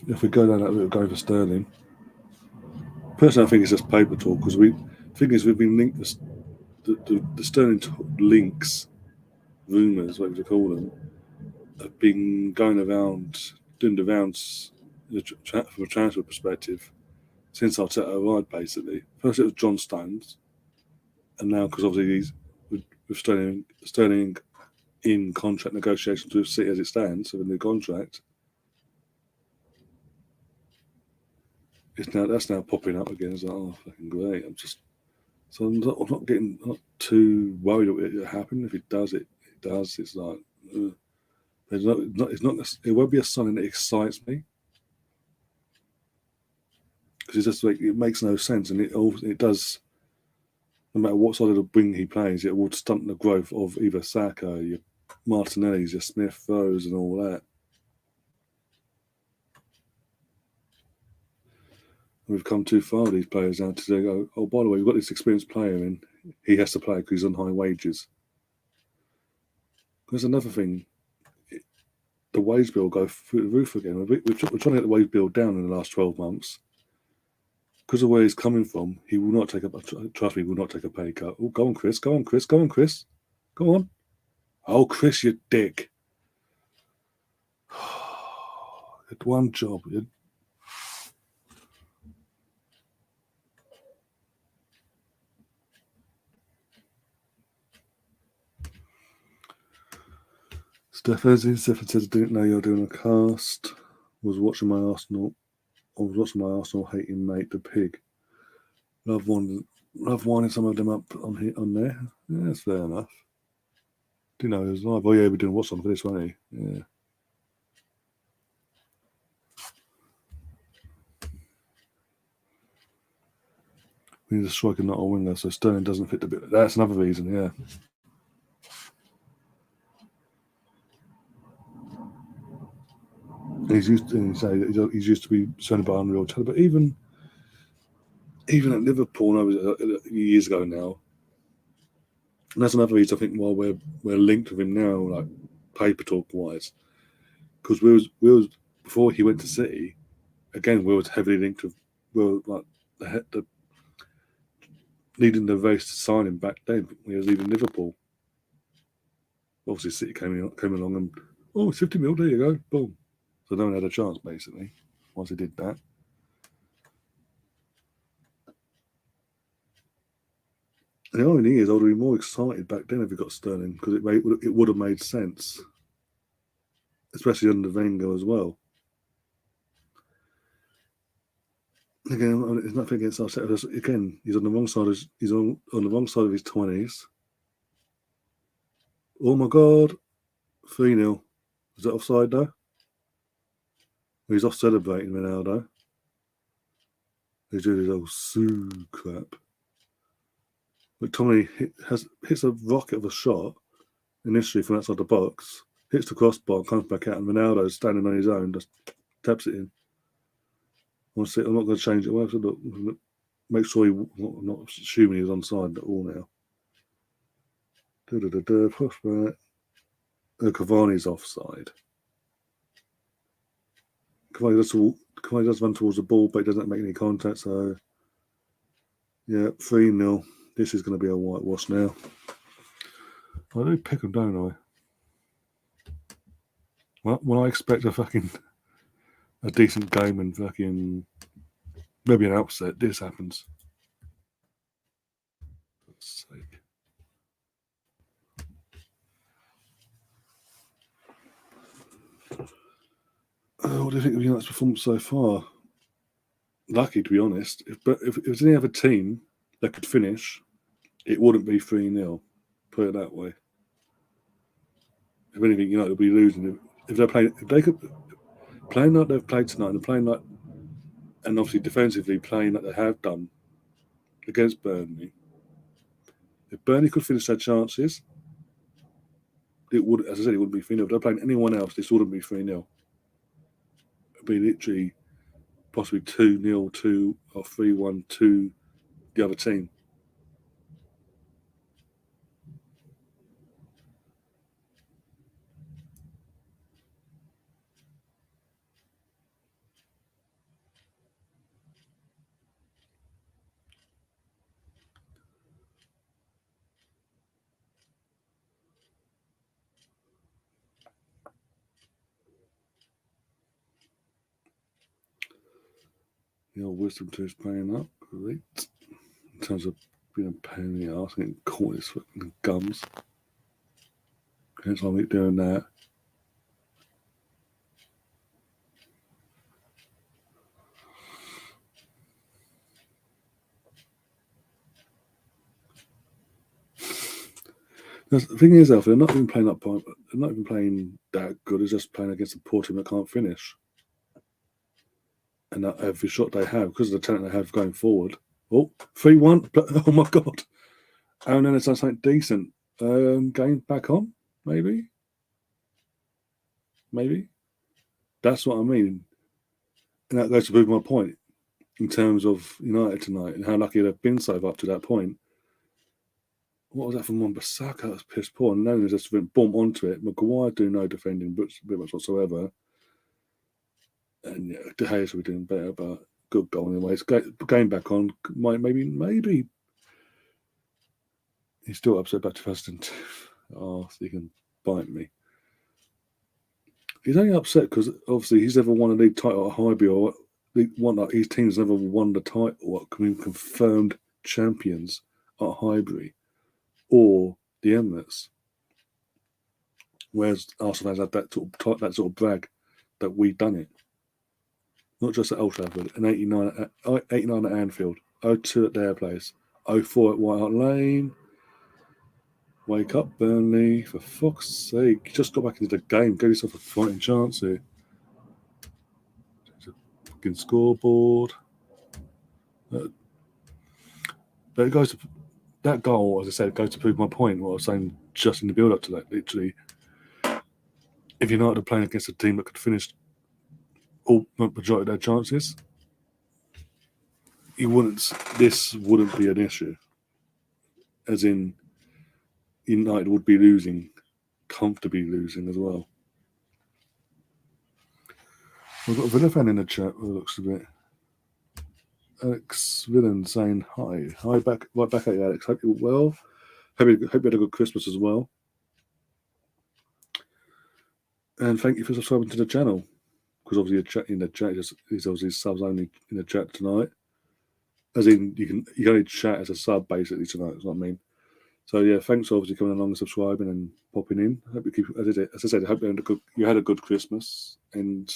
S1: If we go down that route, going for Sterling. Personally, I think it's just paper talk because the thing is we've been linked the Sterling links, rumours, whatever you call them, have been going around doing the rounds from a transfer perspective since Arteta arrived. Basically, first it was John Stones, and now because obviously he's with Sterling in contract negotiations with City as it stands, so the new contract. That's now popping up again. It's like, oh, fucking great! I'm not too worried about it happening. If it does, it does. It's like it won't be a sign that excites me because it's just like it makes no sense, and it does. No matter what side of the wing he plays, it will stunt the growth of either Saka, your Martinelli's, your Smith Rose, and all that. We've come too far with these players now to go, oh, by the way, we've got this experienced player in. He has to play because he's on high wages. There's another thing. The wage bill will go through the roof again. We're trying to get the wage bill down in the last 12 months. Because of where he's coming from, he will not take trust me, he will not take a pay cut. Oh, go on, Chris. Go on, Chris. Go on, Chris. Go on. Oh, Chris, you dick. It's one job. Stefan says, I didn't know you were doing a cast. Was watching my Arsenal hating mate, the pig. Love winding some of them up on there. Yeah, that's fair enough. Didn't know he was live. Oh yeah, we're doing what's on for this, weren't he? Yeah. We need a striker, not a winger, so Sterling doesn't fit the bit. That's another reason, yeah. He's used to be surrounded by unreal talent, but even at Liverpool, years ago now, and that's another reason I think why we're linked with him now, like paper talk wise, because we was before he went to City, again we was heavily linked with the leading the race to sign him back then. He was leaving Liverpool. Obviously, City came along and 50 mil, there you go, boom. So no one had a chance basically once he did that. And the irony is, I would have been more excited back then if we got Sterling because it would have made sense, especially under Wenger as well. Again, it's nothing against Arteta. Again, he's on the wrong side. He's on the wrong side of his 20s. Oh my God, 3-0. Is that offside though? He's off celebrating Ronaldo. He's doing his old Sue crap. McTominay hits a rocket of a shot initially from outside the box, hits the crossbar, comes back out, and Ronaldo's standing on his own, just taps it in. I'm not going to change it. I'll have to look, make sure I'm not assuming he's onside at all now. Cavani's offside. Cavani does run towards the ball, but he doesn't make any contact. So, yeah, 3-0. This is going to be a whitewash now. I do pick them, don't I? Well, when I expect a decent game and maybe an upset, this happens. For God's sake. What do you think of United's performance so far? Lucky, to be honest. If it was any other team that could finish, it wouldn't be 3-0. Put it that way. If anything, United would be losing. If they could playing like they've played tonight, and obviously defensively playing like they have done against Burnley. If Burnley could finish their chances, it would, as I said, it wouldn't be 3-0. If they're playing anyone else, this wouldn't be 3-0. It'd be literally possibly 2-0, 2 or 3-1 to the other team. Wisdom 2 is playing up. Great. In terms of being a pain in the arse, getting caught his fucking gums. Hence why I'm doing that. The thing is, though, they're not even playing they're not even playing that good. They're just playing against a poor team that can't finish. And that every shot they have, because of the talent they have going forward. Oh, 3-1. Oh my God. And then it's done something decent. Game back on, maybe? Maybe? That's what I mean. And that goes to prove my point in terms of United tonight and how lucky they've been so far up to that point. What was that from Wan-Bissaka? That was piss poor. And then they just went boom onto it. Maguire doing no defending, but pretty much whatsoever. And yeah, De Gea should be doing better, but good goal anyways. Game back on. Maybe. He's still upset about 2002. Oh, so he can bite me. He's only upset because obviously he's never won a league title at Highbury, or his team's never won the title or confirmed champions at Highbury or the Emirates. Whereas Arsenal has had that sort of brag that we've done it. Not just at Old Trafford, an 89 at Anfield, 0-2 at their place, 0-4 at White Hart Lane. Wake up, Burnley, for fuck's sake. Just got back into the game. Give yourself a fighting chance here. Fucking scoreboard. But it goes to, that goal, as I said, goes to prove my point, what I was saying just in the build-up to that. Literally, if United are playing against a team that could finish all majority of their chances, this wouldn't be an issue. As in, United would be losing, comfortably losing as well. We've got a Villa fan in the chat who looks a bit. Alex Villan saying hi. Hi, right back at you, Alex. Hope you're well. Hope you had a good Christmas as well. And thank you for subscribing to the channel. Because obviously in the chat is obviously subs only in the chat tonight. As in you can only chat as a sub basically tonight, is what I mean. So yeah, thanks for obviously coming along and subscribing and popping in. I hope you keep, as I said, I hope you had a good Christmas and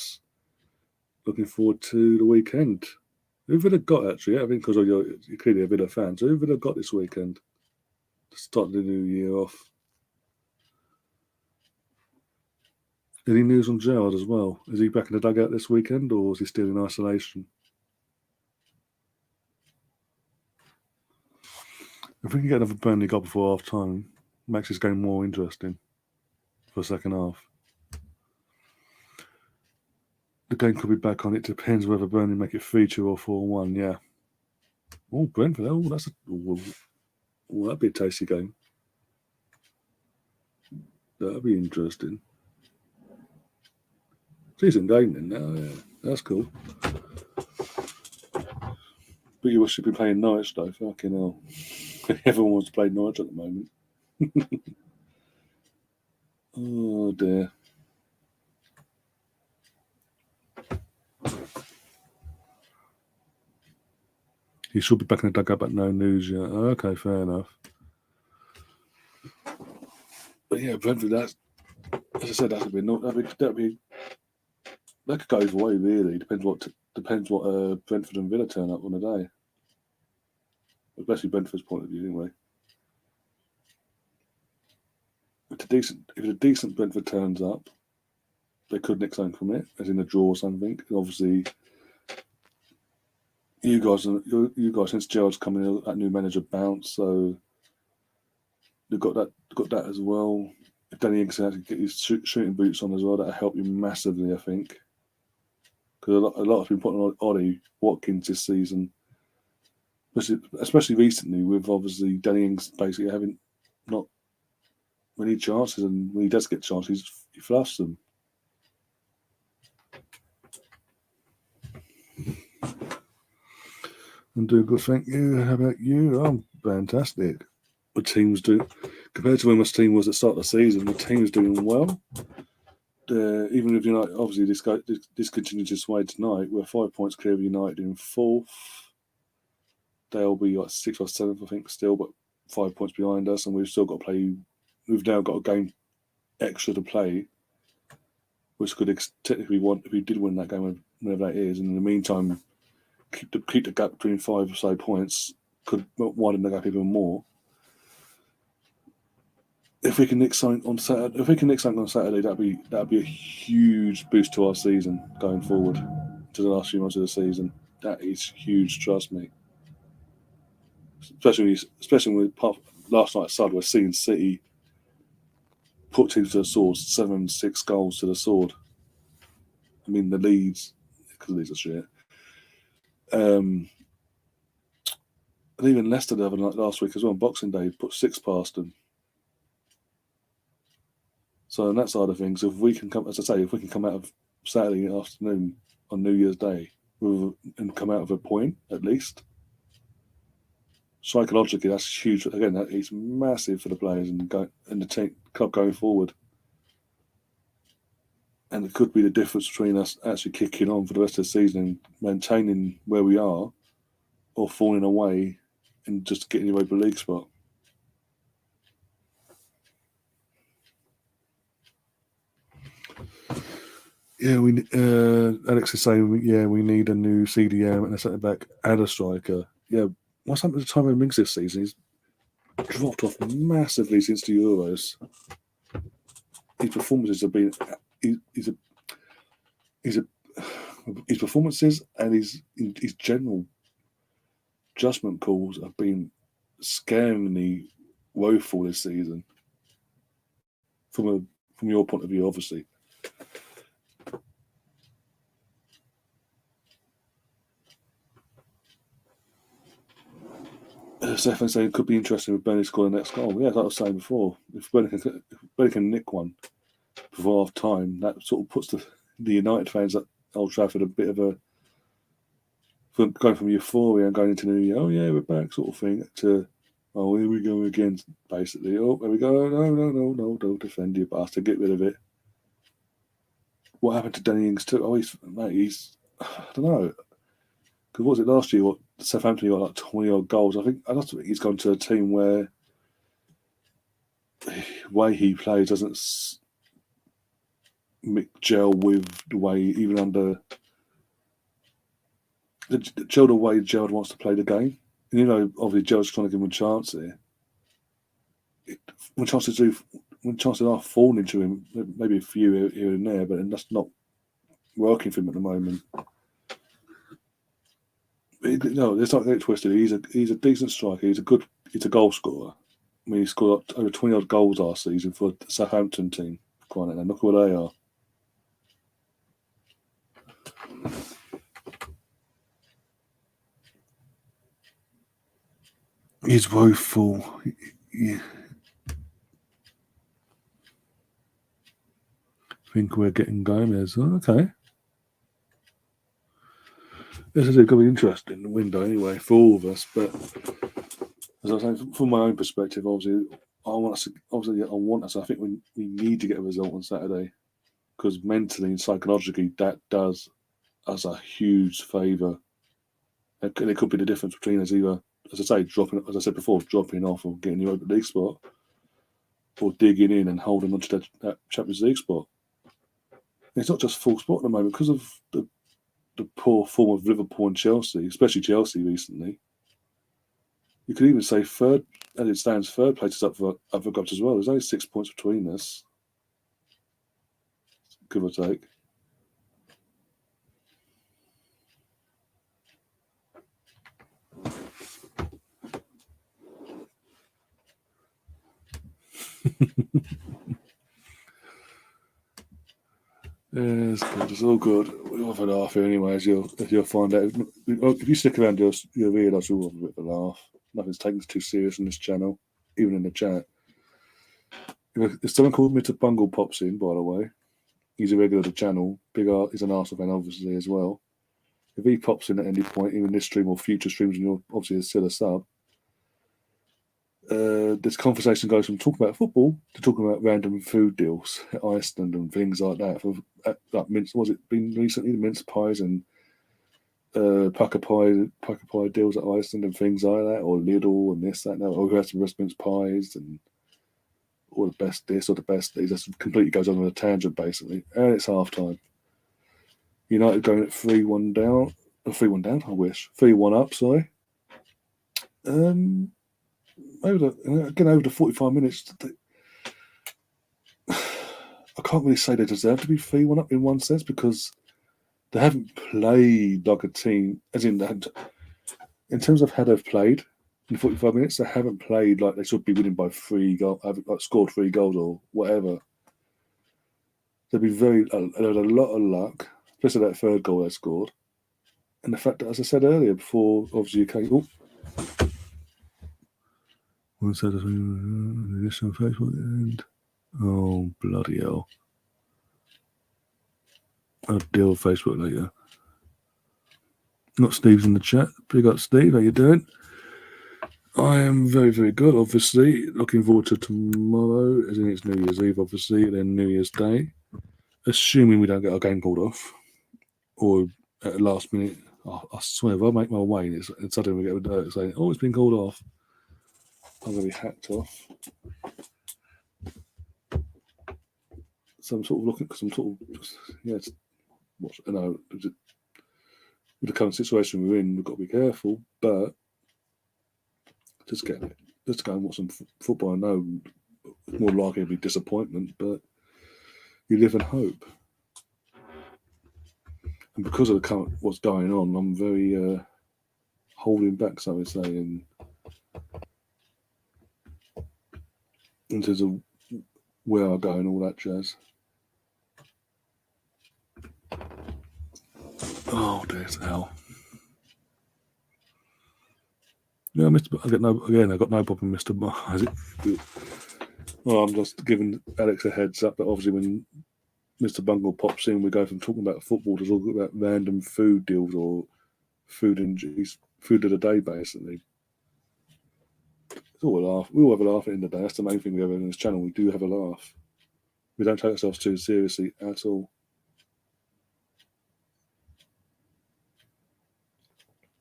S1: looking forward to the weekend. Who Villa got actually? I think because you're clearly a Villa fan. So who Villa got this weekend to start the new year off? Any news on Gerrard as well? Is he back in the dugout this weekend, or is he still in isolation? If we can get another Burnley goal before half time, makes this game more interesting for the second half. The game could be back on. It depends whether Burnley make it 3-2 or 4-1. Yeah. Oh, Brentford. Oh, that'd be a tasty game. That'd be interesting. Decent game then. Now, yeah, that's cool. But you should be playing Norwich though. Fucking hell. Everyone wants to play Norwich at the moment. Oh dear. He should be back in the dugout, but no news yet. Okay, fair enough. But yeah, Brentford. That's, as I said, that could go either way. Really, depends what Brentford and Villa turn up on the day. Especially Brentford's point of view, anyway. If a decent Brentford turns up, they could nick something from it, as in a draw or something. And obviously, you guys, since Gerald's coming in, that new manager bounce, so they've got that as well. If Danny Ings can actually get his shooting boots on as well, that'll help you massively, I think. Because a lot has been putting on Ollie Watkins this season, especially recently, with obviously Danny Ings basically having not many chances, and when he does get chances, he fluffs them. I'm doing good, thank you. How about you? I'm fantastic. The team's doing, compared to when my team was at the start of the season, the team's doing well. Even if United, obviously, this continues this way tonight, we're 5 points clear of United in fourth. They'll be like 6th or 7th, I think, still, but 5 points behind us, and we've still got to play. We've now got a game extra to play, which could technically want if we did win that game, whenever that is. And in the meantime, keep the gap between 5 or so points, could widen the gap even more. If we can nick something on Saturday, that'd be a huge boost to our season going forward to the last few months of the season. That is huge, trust me. Especially with last night at Sud, we're seeing City put teams to the sword, 7-6 goals to the sword. I mean, the Leeds, because Leeds are shit. And even Leicester the other night last week as well, on Boxing Day, put 6 past them. So on that side of things, if we can come out of Saturday afternoon on New Year's Day and come out of a point at least, psychologically that's huge. Again, that is massive for the players and the club going forward. And it could be the difference between us actually kicking on for the rest of the season and maintaining where we are, or falling away and just getting the Europa League spot. Yeah, Alex is saying, we need a new CDM and a centre back and a striker. Yeah, what's happened to Tyrone Mings this season? He's dropped off massively since the Euros. His performances have been his performances and his general judgment calls have been scaringly woeful this season. From your point of view, obviously. Stefan saying it could be interesting with Burnley scoring the next goal. Yeah, like I was saying before, if Burnley can nick one before half time, that sort of puts the United fans at Old Trafford a bit of a going from euphoria and going into the new year. Oh yeah, we're back, sort of thing. To oh, here we go again. Basically, oh, there we go. No, don't defend you bastard. Get rid of it. What happened to Danny Ings too? Oh, he's I don't know. Because what was it last year? What Southampton got like 20 odd goals. I don't think he's gone to a team where the way he plays doesn't gel with the way even under the way Gerald wants to play the game. And, obviously Gerald's trying to give him a chance here. When chances are falling to him, maybe a few here and there, but that's not working for him at the moment. No, let's not get it twisted. He's a decent striker. He's a goal scorer. I mean, he scored over 20 odd goals last season for the Southampton team. Quite now, look what they are. is woeful. Yeah. I think we're getting Gomez. Oh, okay. This is going to be interesting, the window anyway, for all of us. But as I say, from my own perspective, obviously, I want us. I think we need to get a result on Saturday because mentally and psychologically, that does us a huge favour. It could be the difference between us either, as I say, dropping, as I said before, dropping off or getting the Europa League spot, or digging in and holding on to that Champions League spot. And it's not just full spot at the moment because of the poor form of Liverpool and Chelsea, especially Chelsea recently. You could even say third, as it stands, third place is up for grabs as well. There's only 6 points between us, give or take. Yeah, it's good. It's all good. We'll have a laugh here anyway, as you'll find out. If you stick around, you'll realise we'll have a bit of a laugh. Nothing's taken too serious on this channel, even in the chat. If someone called Mr. Bungle pops in, by the way, he's a regular to the channel. He's an Arsenal fan, obviously, as well. If he pops in at any point, even this stream or future streams, and you're obviously still a sub, this conversation goes from talking about football to talking about random food deals at Iceland and things like that. Like mince, was it been recently the mince pies and pucker pie deals at Iceland and things like that, or Lidl and this, that, and that, or who has the best mince pies and or the best this or the best. It just completely goes on a tangent basically, and it's half time. United going at 3-1 down. 3-1 down, I wish. 3-1 up, sorry. Over the 45 minutes, I can't really say they deserve to be 3-1 up in one sense because they haven't played like a team, as in terms of how they've played in 45 minutes, they haven't played like they should be winning by 3 goals, like scored 3 goals or whatever. They've been had a lot of luck, especially that third goal they scored. And the fact that, as I said earlier, before obviously you came, one said this on Facebook and oh bloody hell. I'll deal with Facebook later. Not Steve's in the chat. Big up Steve, how you doing? I am very, very good, obviously. Looking forward to tomorrow, as in it's New Year's Eve, obviously, and then New Year's Day. Assuming we don't get our game called off. Or at the last minute, I swear, if I make my way and suddenly we get a dirt saying, oh, it's been called off, I'm going to be hacked off. So I'm sort of looking, because I'm sort of, I know, with the current situation we're in, we've got to be careful, but just get it. Just go and watch some football. I know it's more likely to be disappointment, but you live in hope. And because of the current what's going on, I'm very holding back, so I would say, in terms of where I go and all that jazz. Oh, there's hell. Yeah, I got no problem, Mr. Well, I'm just giving Alex a heads up that obviously when Mr. Bungle pops in, we go from talking about football to talking about random food deals or food of the day, basically. It's all a laugh. We all have a laugh at the end of the day. That's the main thing we have on this channel. We do have a laugh. We don't take ourselves too seriously at all.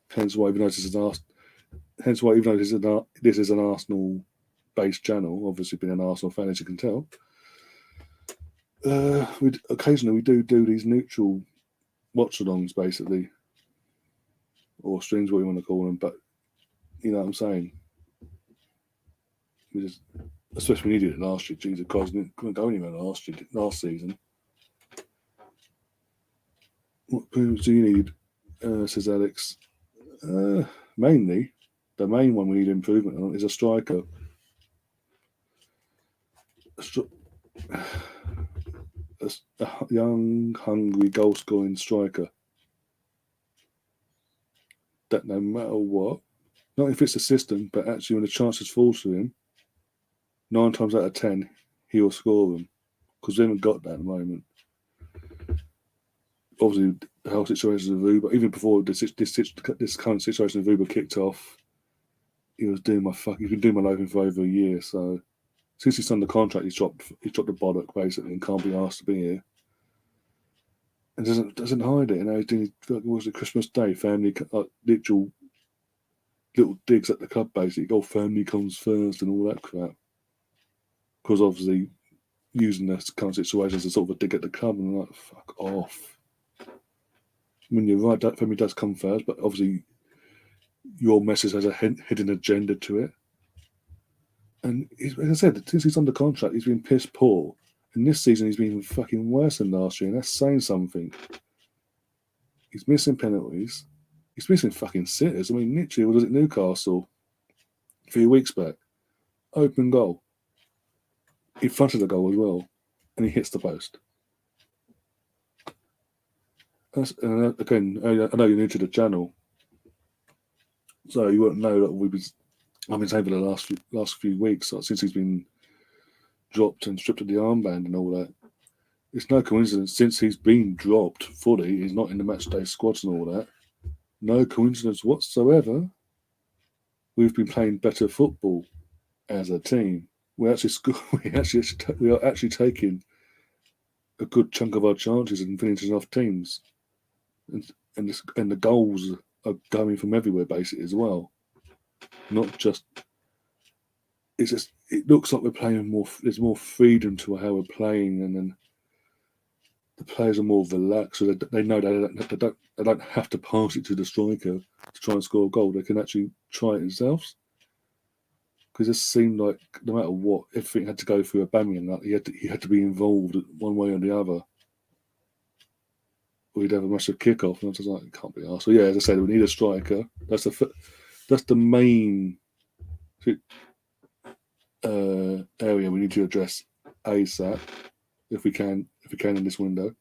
S1: Hence why, even though this is an Arsenal-based channel, obviously being an Arsenal fan, as you can tell, occasionally we do these neutral watch-alongs, basically, or streams, what you want to call them. But you know what I'm saying? We just, especially when we needed it last year. Jesus Christ, we couldn't go anywhere last season. What pools do you need? Says Alex. Mainly, the main one we need improvement on is a striker. A young, hungry, goal-scoring striker that no matter what, not if it's the system, but actually when the chances fall to him, 9 times out of 10, he will score them. Because we haven't got that at the moment. Obviously, the whole situation with Uber, even before this current situation with Uber kicked off, he's been doing my loafing for over a year. So since he's signed the contract, he's dropped the bollock basically and can't be asked to be here. And doesn't hide it. You know, he's doing Christmas Day family literal little digs at the club basically. Oh, family comes first and all that crap. Because obviously using the current situation as a sort of a dig at the club, and I'm like, fuck off. I mean, you're right, that family does come first, but obviously your message has a hidden agenda to it. And like I said, since he's under contract, he's been piss poor. And this season, he's been fucking worse than last year, and that's saying something. He's missing penalties. He's missing fucking sitters. I mean, literally, was it Newcastle a few weeks back? Open goal. In front of the goal as well, and he hits the post. Again, I know you're new to the channel, so you won't know that I've been saying for the last few weeks, since he's been dropped and stripped of the armband and all that. It's no coincidence, since he's been dropped fully, he's not in the matchday squads and all that. No coincidence whatsoever. We've been playing better football as a team. We are actually taking a good chunk of our chances and finishing off teams, and the goals are coming from everywhere basically as well. Not just. It looks like we're playing more. There's more freedom to how we're playing, and then the players are more relaxed. So they know they don't have to pass it to the striker to try and score a goal. They can actually try it themselves. Because it seemed like no matter what, everything had to go through Aubameyang. He had to be involved one way or the other. Or he'd have a massive kick-off, and I was like, it can't be arsed. So yeah, as I said, we need a striker. That's the main area we need to address ASAP if we can in this window.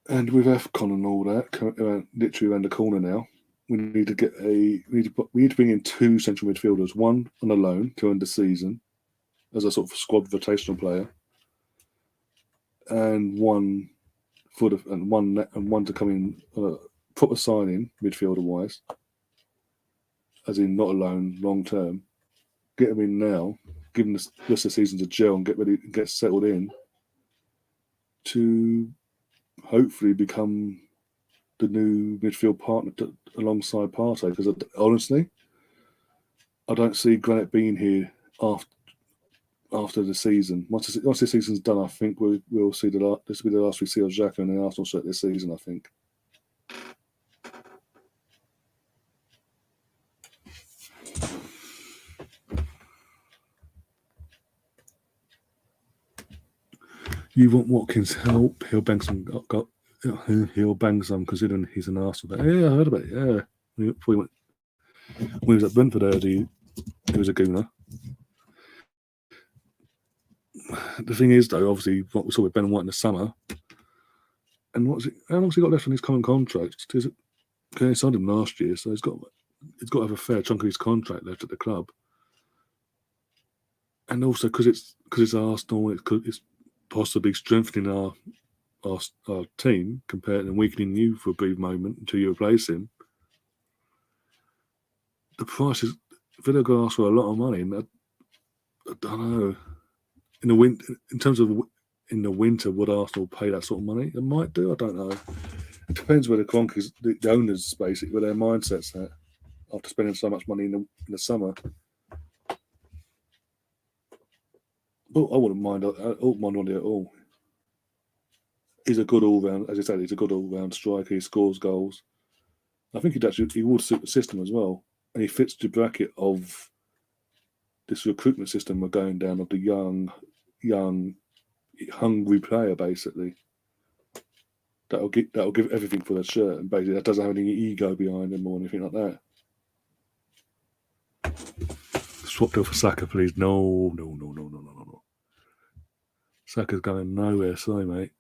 S1: And with AFCON and all that, literally around the corner now, we need to bring in 2 central midfielders, one on a loan to end the season as a sort of squad rotational player, and one to come in on a proper signing midfielder wise, as in not a loan, long term. Get them in now, give them the rest of the season to gel and get ready, get settled in, to hopefully become the new midfield partner alongside Partey. Because honestly, I don't see Granit being here after the season. Once the season's done, I think we'll see this will be the last we see of Xhaka in the Arsenal shirt this season, I think. You want Watkins' help? He'll bang some. He'll bang some, considering he's an Arsenal player. Yeah, I heard about it. Yeah, when he was at Brentford, he was a gooner. The thing is, though, obviously, what we saw with Ben White in the summer, and how long's he got left on his current contract? He signed him last year, so he's got to have a fair chunk of his contract left at the club. And also because it's Arsenal, it's possibly strengthening our team compared and weakening you for a brief moment until you replace him. The price is Villa going to ask for a lot of money, and I don't know. In the winter, would Arsenal pay that sort of money? They might do. I don't know. It depends where the Kroenkes, the owners, basically, where their mindset's at after spending so much money in the summer. But I wouldn't mind. I wouldn't mind on it at all. He's a good all-round, as I said, he's a good all-round striker. He scores goals. I think he would suit the system as well, and he fits the bracket of this recruitment system we're going down of the young, hungry player, basically. That'll give everything for their shirt, and basically that doesn't have any ego behind him or anything like that. Swap deal for Saka, please. No. Saka's going nowhere, sorry, mate.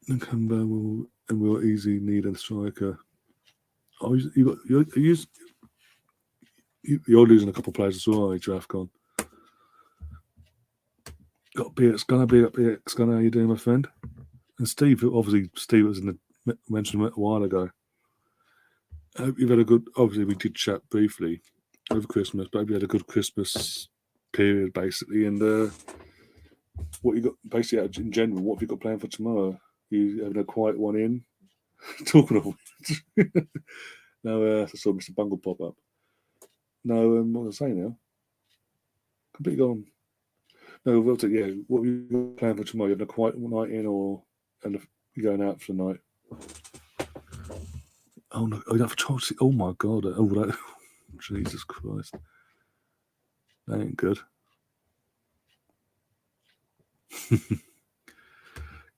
S1: Nakamba will easily need a striker. Oh, you're losing a couple of players as well, Drafcon. Got BX Gunner, BX Gunner. How you doing, my friend? And Steve, obviously, Steve was mentioned a while ago. I hope you've had a good. Obviously, we did chat briefly over Christmas, but we had a good Christmas period, basically. And what you got, basically, in general, what have you got planned for tomorrow? You having a quiet one in? Talking of which, no, I saw Mr. Bungle pop up. No, what was I saying now? Completely gone. No, yeah. What have you got planned for tomorrow? You having a quiet night in, or and you going out for the night? Oh no! Oh, that for Chelsea. Oh my god! Oh, that. Jesus Christ! That ain't good.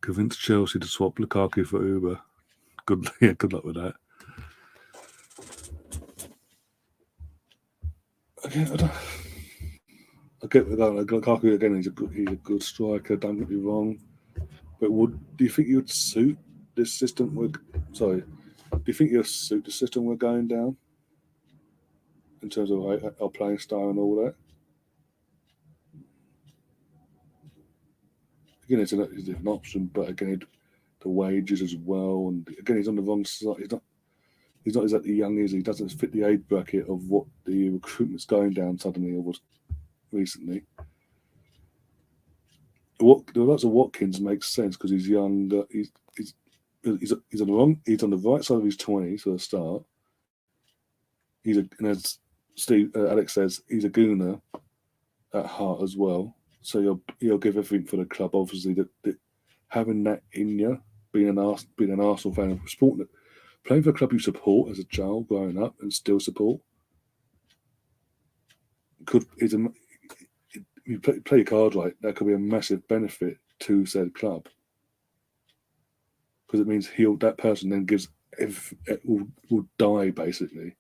S1: Convince Chelsea to swap Lukaku for Uber. Good luck with that. I get Lukaku again. He's a good striker. Don't get me wrong, but do you think you would suit this system? Do you think you'll suit the system we're going down in terms of our playing style and all that? Again, it's an option, but again, the wages as well, and again, he's on the wrong side. He's not exactly young, is he? He doesn't fit the age bracket of what the recruitment's going down suddenly or was recently. The lots of Watkins makes sense because he's younger. He's on the right side of his 20s for a start. And as Alex says, he's a gooner at heart as well. So he'll give everything for the club. Obviously, that having that in you, being an Arsenal fan, playing for a club you support as a child growing up and still support, you play your card right. That could be a massive benefit to said club because it means that person then will die basically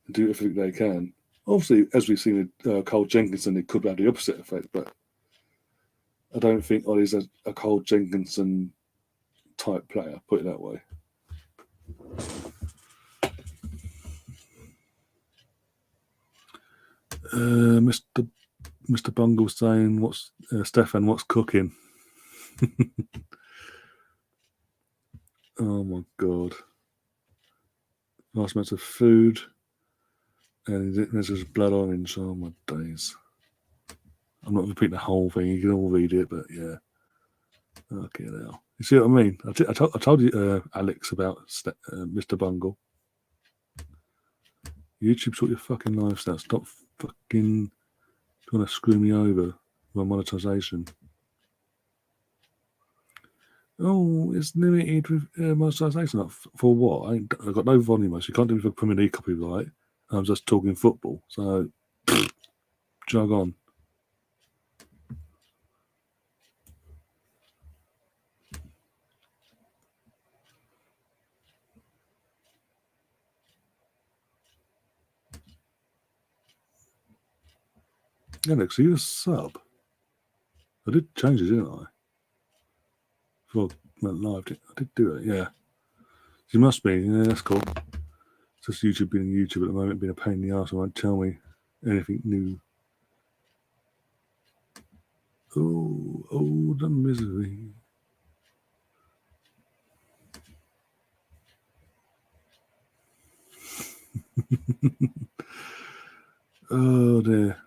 S1: and do everything they can. Obviously, as we've seen with Cole Jenkinson, it could have the opposite effect, but I don't think Ollie's a Cole Jenkinson type player, put it that way. Mr. Bungle saying, "What's Stefan? What's cooking?" Oh my god! Last amounts of food, and there's just blood orange. Oh my days! I'm not repeating the whole thing. You can all read it, but yeah. Okay, now you see what I mean. I told you, Alex, about Mr. Bungle. YouTube, sort your fucking lives out. Stop fucking trying to screw me over with monetization. Oh, it's limited with monetization. For what? I've got no volume, so you can't do it for Premier League copyright. I'm just talking football, so jog on. Alex, are you a sub? I did change it, didn't I? Before I went live, I did do it, yeah. You must be, yeah, that's cool. It's just YouTube being YouTube at the moment, being a pain in the arse. It won't tell me anything new. Oh, the misery. Oh dear.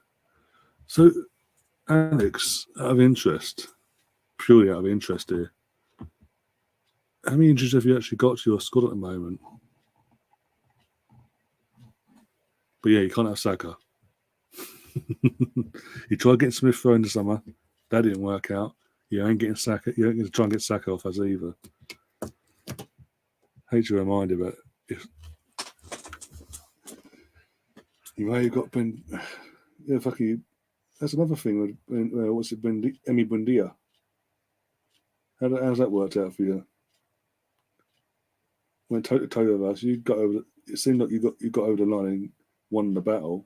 S1: So, Alex, purely out of interest here, how many injuries have you actually got to your squad at the moment? But yeah, you can't have Saka. You tried getting Smith Rowe in the summer. That didn't work out. You ain't getting Saka. You ain't going to try and get Saka off us either. Hate to remind you, but you've got Ben. Yeah, fuck you. That's another thing. What's it been? Emi Buendia. How's that worked out for you? When Toto of us, you got over. It seemed like you got over the line and won the battle.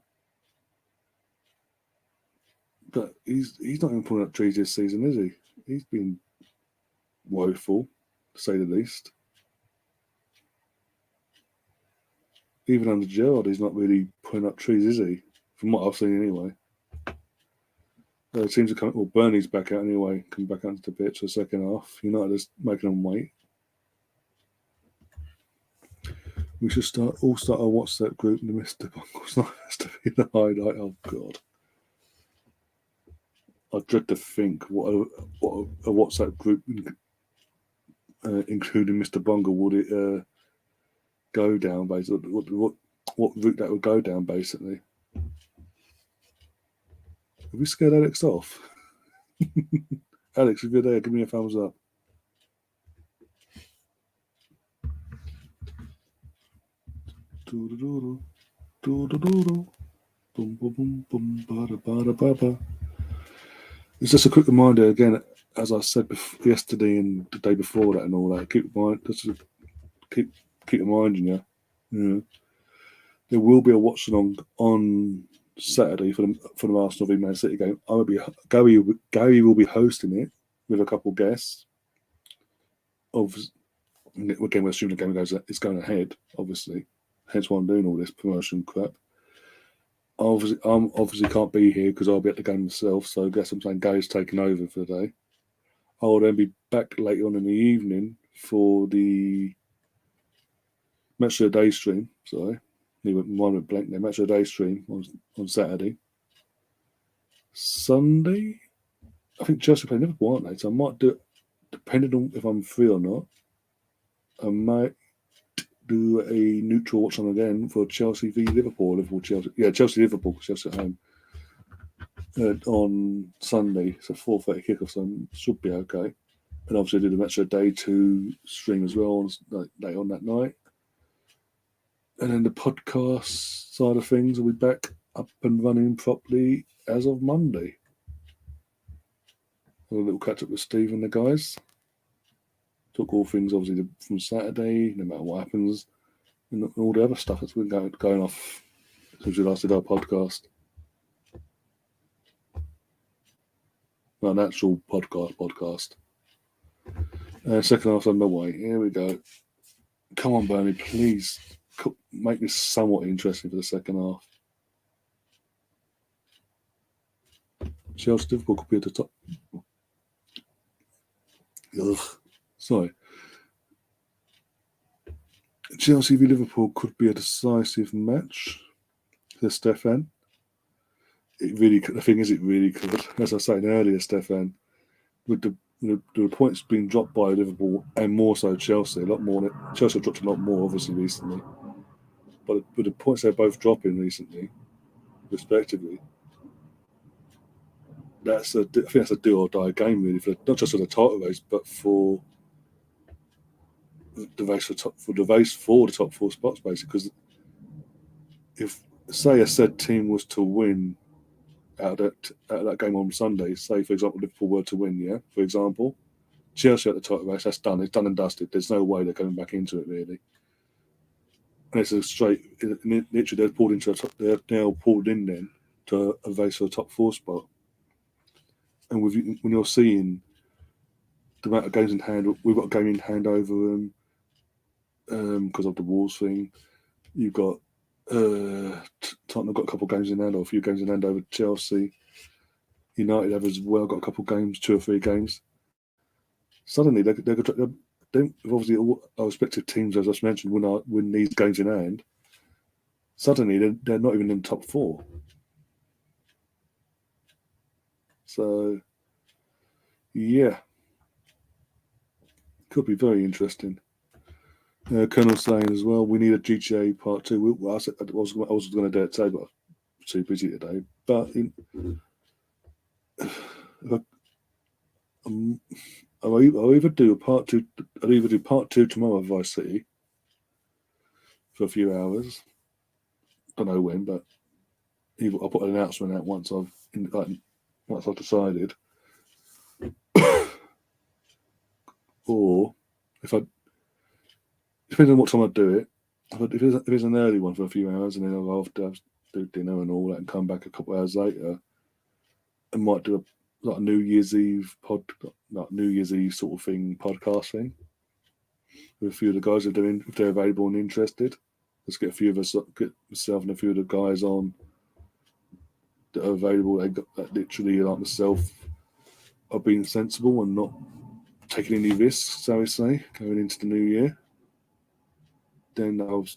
S1: But he's not even pulling up trees this season, is he? He's been woeful, to say the least. Even under Gerrard, he's not really putting up trees, is he? From what I've seen, anyway. It seems to come. Well, Burnley's back out anyway. Coming back out into the pitch for the second half. United is making them wait. We should all start a WhatsApp group in the Mr. Bungles. Not has to be the highlight. Oh God, I dread to think what a WhatsApp group, including Mr. Bungle, would it go down? Basically, what route that would go down? Basically, have we scared Alex off? Alex, if you're there, give me a thumbs up. It's just a quick reminder again, as I said yesterday and the day before that and all that. Keep reminding you. Yeah. There will be a watch along on Saturday for the Arsenal v Man City game. Gary will be hosting it with a couple of guests. Again, we're assuming the game is going ahead, obviously. Hence why I'm doing all this promotion crap. I obviously can't be here because I'll be at the game myself, so I guess I'm saying Gary's taking over for the day. I'll then be back later on in the evening for the Match of the Day stream. Sorry, mine went blank there. Match of the Day stream on Saturday. Sunday, I think Chelsea play Liverpool, aren't they? So I might do it, depending on if I'm free or not. I might do a neutral watch on again for Chelsea v Liverpool. Chelsea. Yeah, Chelsea Liverpool, Chelsea at home. On Sunday, so 4:30 kickoff, so should be okay. And obviously do the Match of the Day 2 stream as well later on that night. And then the podcast side of things will be back up and running properly as of Monday. Have a little catch up with Steve and the guys. Talk all things obviously from Saturday, no matter what happens, and all the other stuff that's been going off since we last did our podcast. Not an actual podcast. Second half underway. Here we go. Come on, Burnley, please make this somewhat interesting for the second half. Chelsea Liverpool could be at the top. Sorry. Chelsea v Liverpool could be a decisive match for Stefan. The thing is, it really could. As I said earlier, Stefan, with the points being dropped by Liverpool and more so Chelsea, a lot more. Chelsea have dropped a lot more, obviously, recently. But with the points they're both dropping recently, respectively, I think that's a do or die game, really, not just for the title race, but for the race for the top 4 spots, basically. Because if, say, a said team was to win out of that game on Sunday, say, for example, Liverpool were to win, yeah, for example, Chelsea at the title race, that's done. It's done and dusted. There's no way they're going back into it, really. And it's a straight, literally, they're now pulled in then to a race for the top 4 spot. And when you're seeing the amount of games in hand, we've got a game in hand over them because of the Wolves thing. You've got Tottenham got a couple of games in hand, or a few games in hand over Chelsea. United have as well got a couple of games, 2 or 3 games. Suddenly, they're obviously all our respective teams, as I just mentioned, win these games in hand. Suddenly, they're not even in the top 4. So, yeah, could be very interesting. Colonel saying as well, we need a GTA Part 2. Well, I was going to do it today, but I'm too busy today. But I'll either do Part 2. I'll either do Part 2 tomorrow of Vice City for a few hours. Don't know when, but I'll put an announcement out once I've decided. Or depending on what time I do it, if it's an early one for a few hours and then I'll have to do dinner and all that and come back a couple of hours later, I might do like a New Year's Eve like New Year's Eve sort of thing, podcast thing with a few of the guys if they're available and interested. Let's get a few of us, get myself and a few of the guys on that are available. That literally, like myself, are being sensible and not taking any risks, so we say, going into the new year. Then what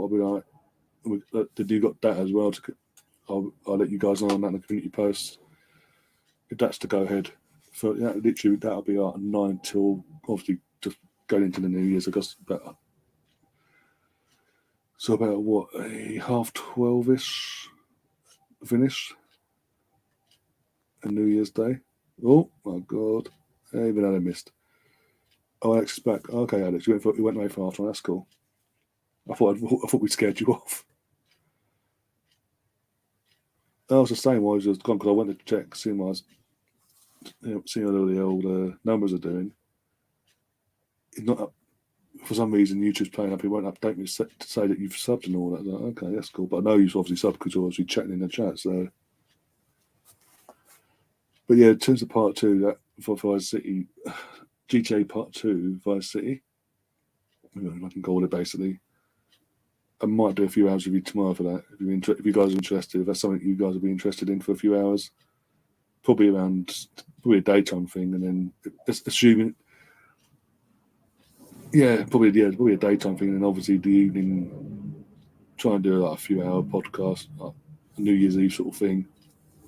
S1: I'll be like. Did you got that as well? I'll let you guys know on that in the community post. If that's to go ahead, for literally that'll be like 9 till obviously just going into the New Year's. I guess better. So about what, a 12:30ish finish, a New Year's Day. Oh my God, even I missed. Oh, Alex is back. Okay, Alex, you went away for half time. That's cool. I thought we'd scared you off. I was the same. I was just gone because I went to check, seeing what all the old numbers are doing. It's not up. For some reason, YouTube's playing up. It won't update me to say that you've subbed and all that. Like, okay, that's cool. But I know you've obviously subbed because you're obviously chatting in the chat. So, but yeah, in terms of part 2, that for Vice City, GTA Part 2, Vice City, I can call it basically. I might do a few hours with you tomorrow for that. If you guys are interested, if that's something you guys will be interested in for a few hours, probably a daytime thing, and then assuming. Yeah, probably a daytime thing, and obviously the evening, try and do like a few hour podcast, like a New Year's Eve sort of thing,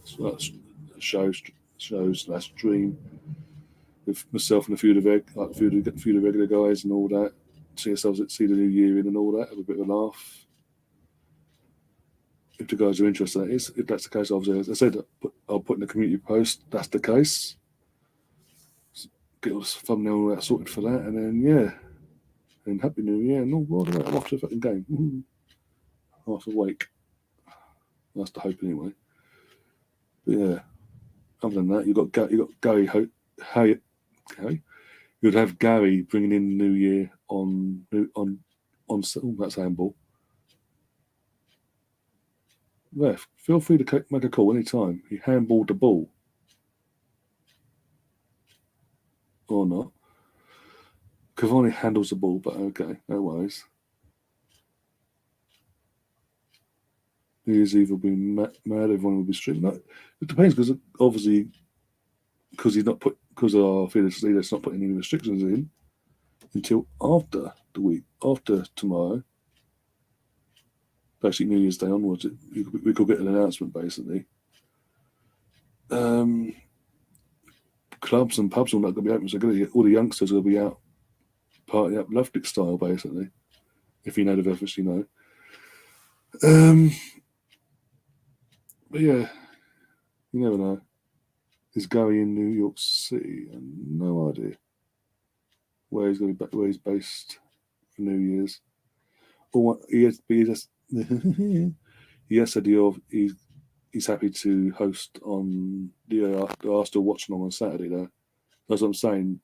S1: so that's shows stream with myself and a few of the regular guys and all that. See the new year in and all that, have a bit of a laugh. If the guys are interested, if that's the case, obviously, as I said, I'll put in the community post. That's the case. Get us a thumbnail all that sorted for that, and then yeah. And Happy New Year, and all right, I'm off to a fucking game. Half awake. That's the hope anyway. But yeah, other than that, you got Gary. Gary? You'd have Gary bringing in the new year on. That's handball. Ref, feel free to make a call anytime. He handballed the ball. Or not. Cavani handles the ball, but okay, no worries. New Year's Eve will be mad. Everyone will be streaming. No, it depends because obviously because our fearless leader's not putting any restrictions in until after tomorrow. Basically, New Year's Day onwards, we could get an announcement basically. Clubs and pubs are not going to be open, so all the youngsters will be out party up Lovetic style basically. If you know the reference, you know. But yeah, you never know. Is Gary in New York City? No idea where he's based for New Year's. Or what he has said he's happy to host on the Arsenal WATCHALONG on Saturday though. That's what I'm saying.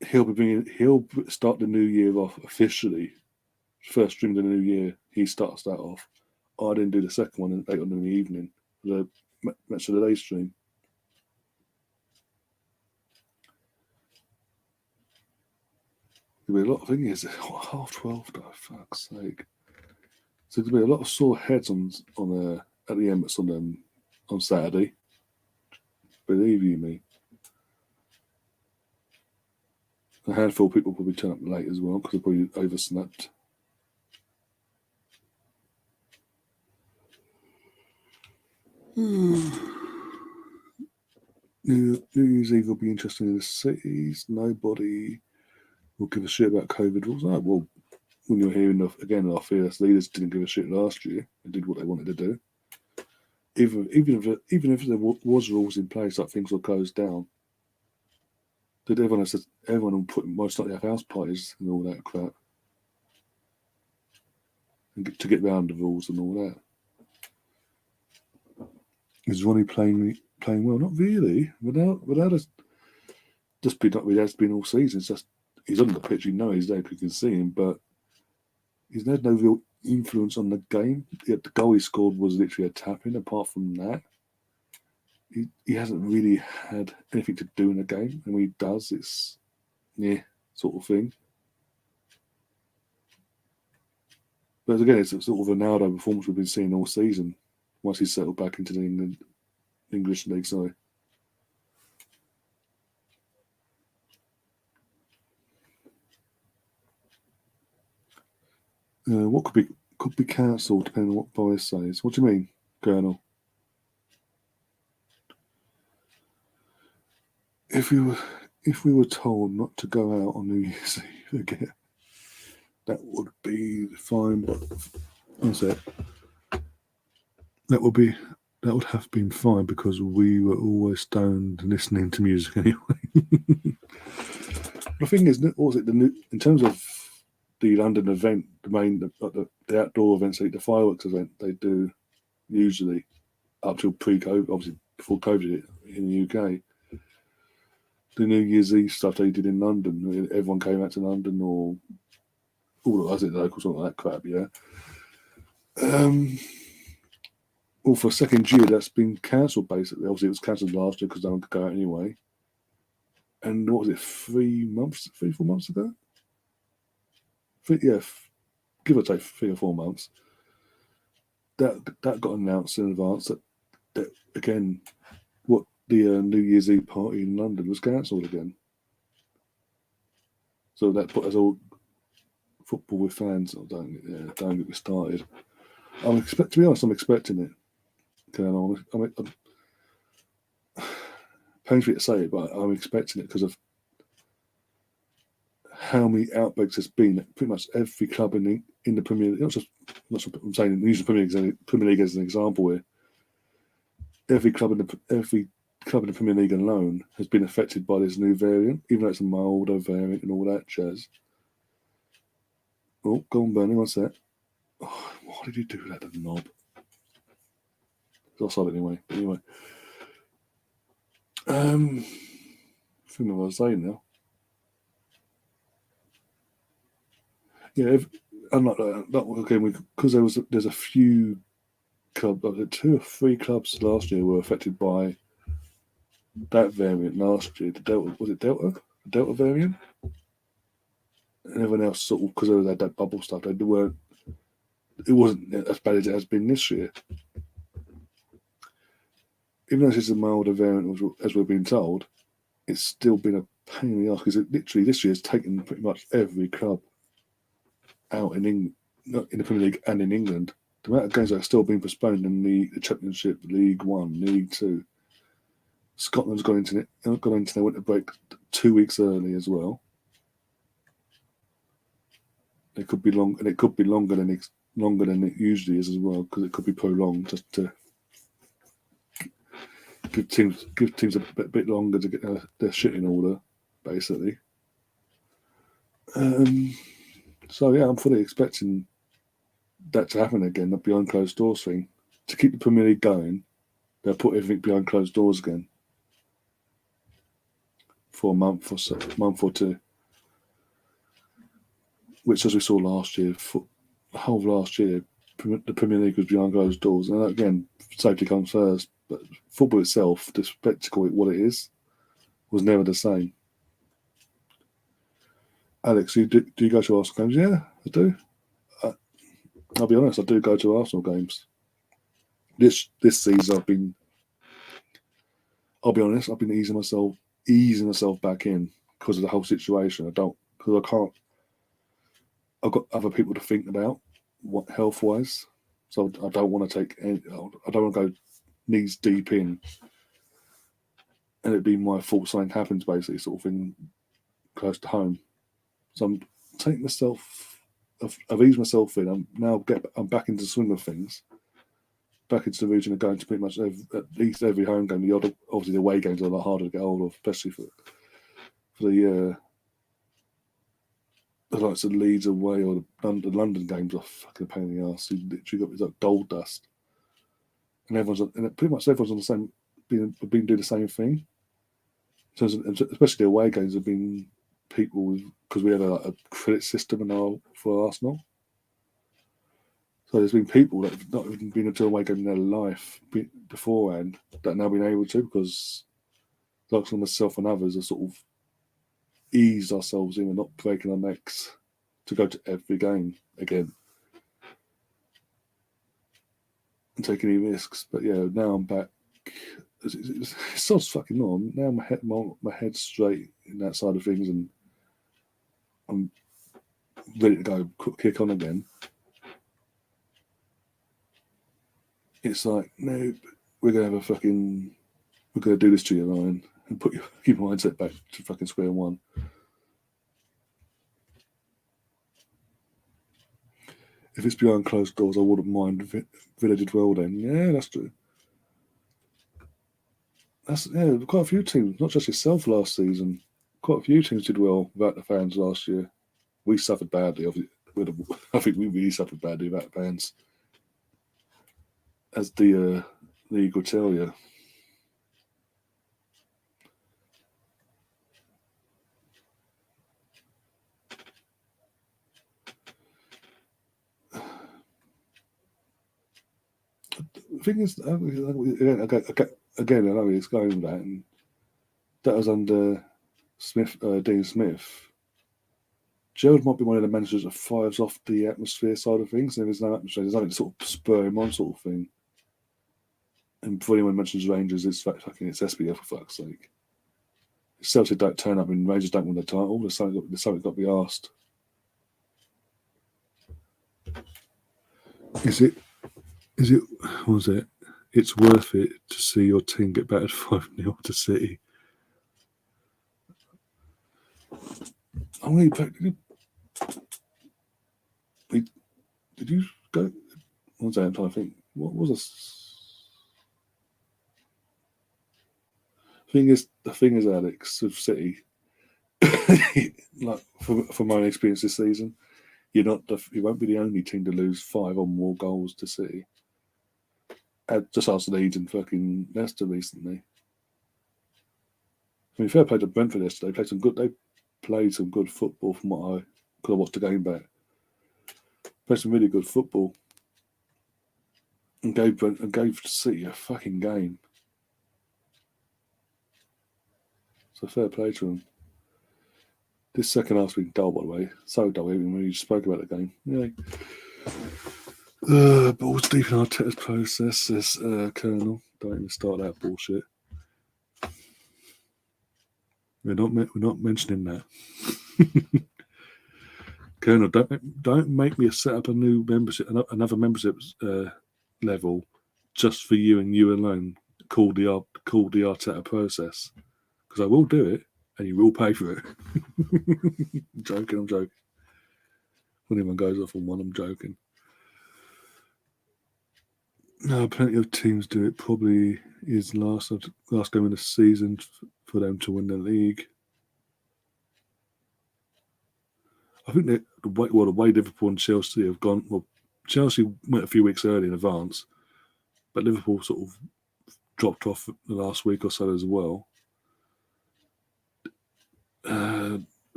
S1: He'll start the new year off officially. First stream of the new year, he starts that off. I didn't do the second one late on in the evening. The match of the day stream. There'll be a lot of things. 12:30, though, fuck's sake. So there'll be a lot of sore heads at the Emirates on Saturday. Believe you me. A handful of people probably turn up late as well because they're probably oversnapped. New Year's Eve will be interesting in the cities. Nobody will give a shit about COVID rules. Oh, well, when you're hearing again, our fearless leaders didn't give a shit last year. They did what they wanted to do. Even if there was rules in place, like things were closed down, did everyone will put most likely have house parties and all that crap, and to get around the rules and all that. Is Ronnie playing well? Not really. Without us, just been not really has been all season. It's just he's on the pitch. You know he's there because you can see him, but he's had no real influence on the game. The goal he scored was literally a tap in. Apart from that, he hasn't really had anything to do in the game, and when he does, it's sort of thing. But again, it's a sort of Ronaldo performance we've been seeing all season once he's settled back into the English league. Sorry. What could be cancelled depending on what Boris says? What do you mean, Colonel? If we were told not to go out on New Year's Eve again, that would be fine. But what's that? That would have been fine because we were always stoned listening to music anyway. The thing is, what was it? In terms of the London event, the outdoor events, the fireworks event, they do usually up till pre-COVID, obviously before COVID in the UK. The New Year's Eve stuff they did in London, everyone came out to London, or all of us at the locals, all that crap, yeah. Well, for a second year, that's been cancelled basically. Obviously, it was cancelled last year because no one could go out anyway. And what was it, 3 4 months ago? Give or take 3 or 4 months. That got announced in advance that again, what the New Year's Eve party in London was cancelled again. So that put us all football with fans. Don't get me started. To be honest, I'm expecting it. Pains me to say it, but I'm expecting it because of how many outbreaks there's been at pretty much every club in the Premier League. I'm saying using the Premier League as an example here. Every club in the Premier League alone has been affected by this new variant, even though it's a milder variant and all that jazz. Oh, go on, Burnley, what's that? Oh, why did you do that, the knob? I'll solve it anyway. I think what I was saying now. Yeah, because there's a few clubs, 2 or 3 clubs last year were affected by that variant last year. Was it Delta? The Delta variant? And everyone else sort of, because they had that bubble stuff, it wasn't as bad as it has been this year. Even though this is a milder variant, as we've been told, it's still been a pain in the ass because it literally this year has taken pretty much every club out in the Premier League and in England. The amount of games that have still been postponed in the Championship, League One, League Two. Scotland's gone into their winter break 2 weeks early as well. It could be long, and it could be longer than it usually is as well, because it could be prolonged just to give teams a bit longer to get their shit in order, basically. So yeah, I'm fully expecting that to happen again, the behind closed doors thing. To keep the Premier League going, they'll put everything behind closed doors again for a month or 2. Which, as we saw last year, for the whole of last year, the Premier League was behind closed doors. And again, safety comes first. But football itself, the spectacle, what it is, was never the same. Alex, do you go to Arsenal games? Yeah, I do. I'll be honest, I do go to Arsenal games. This season, I'll be honest, I've been easing myself back in because of the whole situation. I can't. I've got other people to think about, what health-wise. So I don't want to I don't want to go knees deep in, and it'd be my fault something happens, basically, sort of thing, close to home. So I'm taking myself. I've eased myself in. I'm back into the swing of things. Back into the region of going to pretty much at least every home game. Obviously, the away games are a lot harder to get hold of, especially for the likes of Leeds away or the London games are fucking pain in the arse. You literally got like gold dust, and pretty much everyone's on the same, been doing the same thing. So especially the away games have been people because we had a credit system for Arsenal. So there's been people that have not even been to a away game in their life beforehand that now been able to, because like myself and others have sort of eased ourselves in and not breaking our necks to go to every game again and take any risks. But yeah, now I'm back. It's so fucking on. Now my head's straight in that side of things, and I'm ready to go kick on again. It's like, nope, we're gonna do this to your line and put your mindset back to fucking square one. If it's behind closed doors, I wouldn't mind. Villa did well then. Yeah, that's true. Quite a few teams, not just yourself last season. Quite a few teams did well without the fans last year. We suffered badly. I think we really suffered badly without the fans, as the league will tell you. The thing is, again, I know he's going with that, and that was under Dean Smith. Gerald might be one of the managers that thrives off the atmosphere side of things. And if there's no atmosphere, there's nothing to sort of spur him on, sort of thing. And for anyone who mentions Rangers, it's SPF, for fuck's sake. If Celtic don't turn up and Rangers don't win the title, there's something got to be asked. Is it? What was it? It's worth it to see your team get battered 5-0 to City. I'm really back. Did you go? What was that? I'm trying to think. What was this? The thing is, Alex, of City, like from my experience this season, you won't be the only team to lose 5 or more goals to City. Just ask Leeds and fucking Leicester recently. I mean, fair play to Brentford yesterday. They played some good football from what I could have watched the game back. Played some really good football and gave City a fucking game. So fair play to them. This second half's been dull, by the way. So dull, even when you spoke about the game. Yeah. Balls deep in Arteta's process, says Colonel. Don't even start that bullshit. We're not mentioning that. Colonel, don't make me set up another membership level just for you and you alone. Called the Arteta process, because I will do it and you will pay for it. I'm joking. When anyone goes off on one, I'm joking. No, plenty of teams do it. Probably is last game of the season for them to win the league. I think that the way Liverpool and Chelsea have gone. Well, Chelsea went a few weeks early in advance, but Liverpool sort of dropped off the last week or so as well.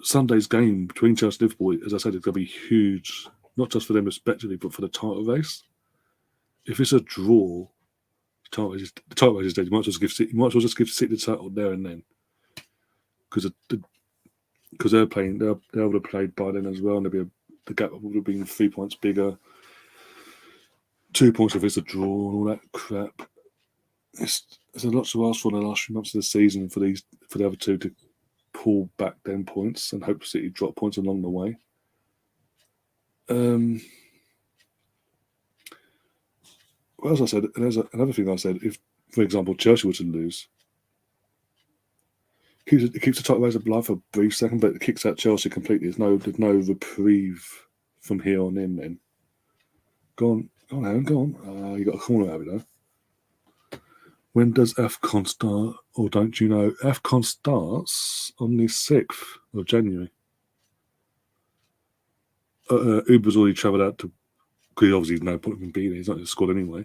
S1: Sunday's game between Chelsea and Liverpool, as I said, it's going to be huge, not just for them respectively, but for the title race. If it's a draw, the title race is dead. You might as well just give City the title there and then, because they're playing. They would have played by then as well, and the gap would have been 3 points bigger. 2 points if it's a draw and all that crap. There's a lot to ask for in the last few months of the season for the other two to pull back them points and hope City drop points along the way. What else I said? There's another thing I said. If, for example, Chelsea were to lose, it keeps the title race alive for a brief second, but it kicks out Chelsea completely. There's no reprieve from here on in. Then go on, Aaron, go on. You got a corner out of it though. When does AFCON start? Or don't you know? AFCON starts on the 6th of January. Uber's already travelled out to, because obviously there's no point in being there. He's not in the squad anyway.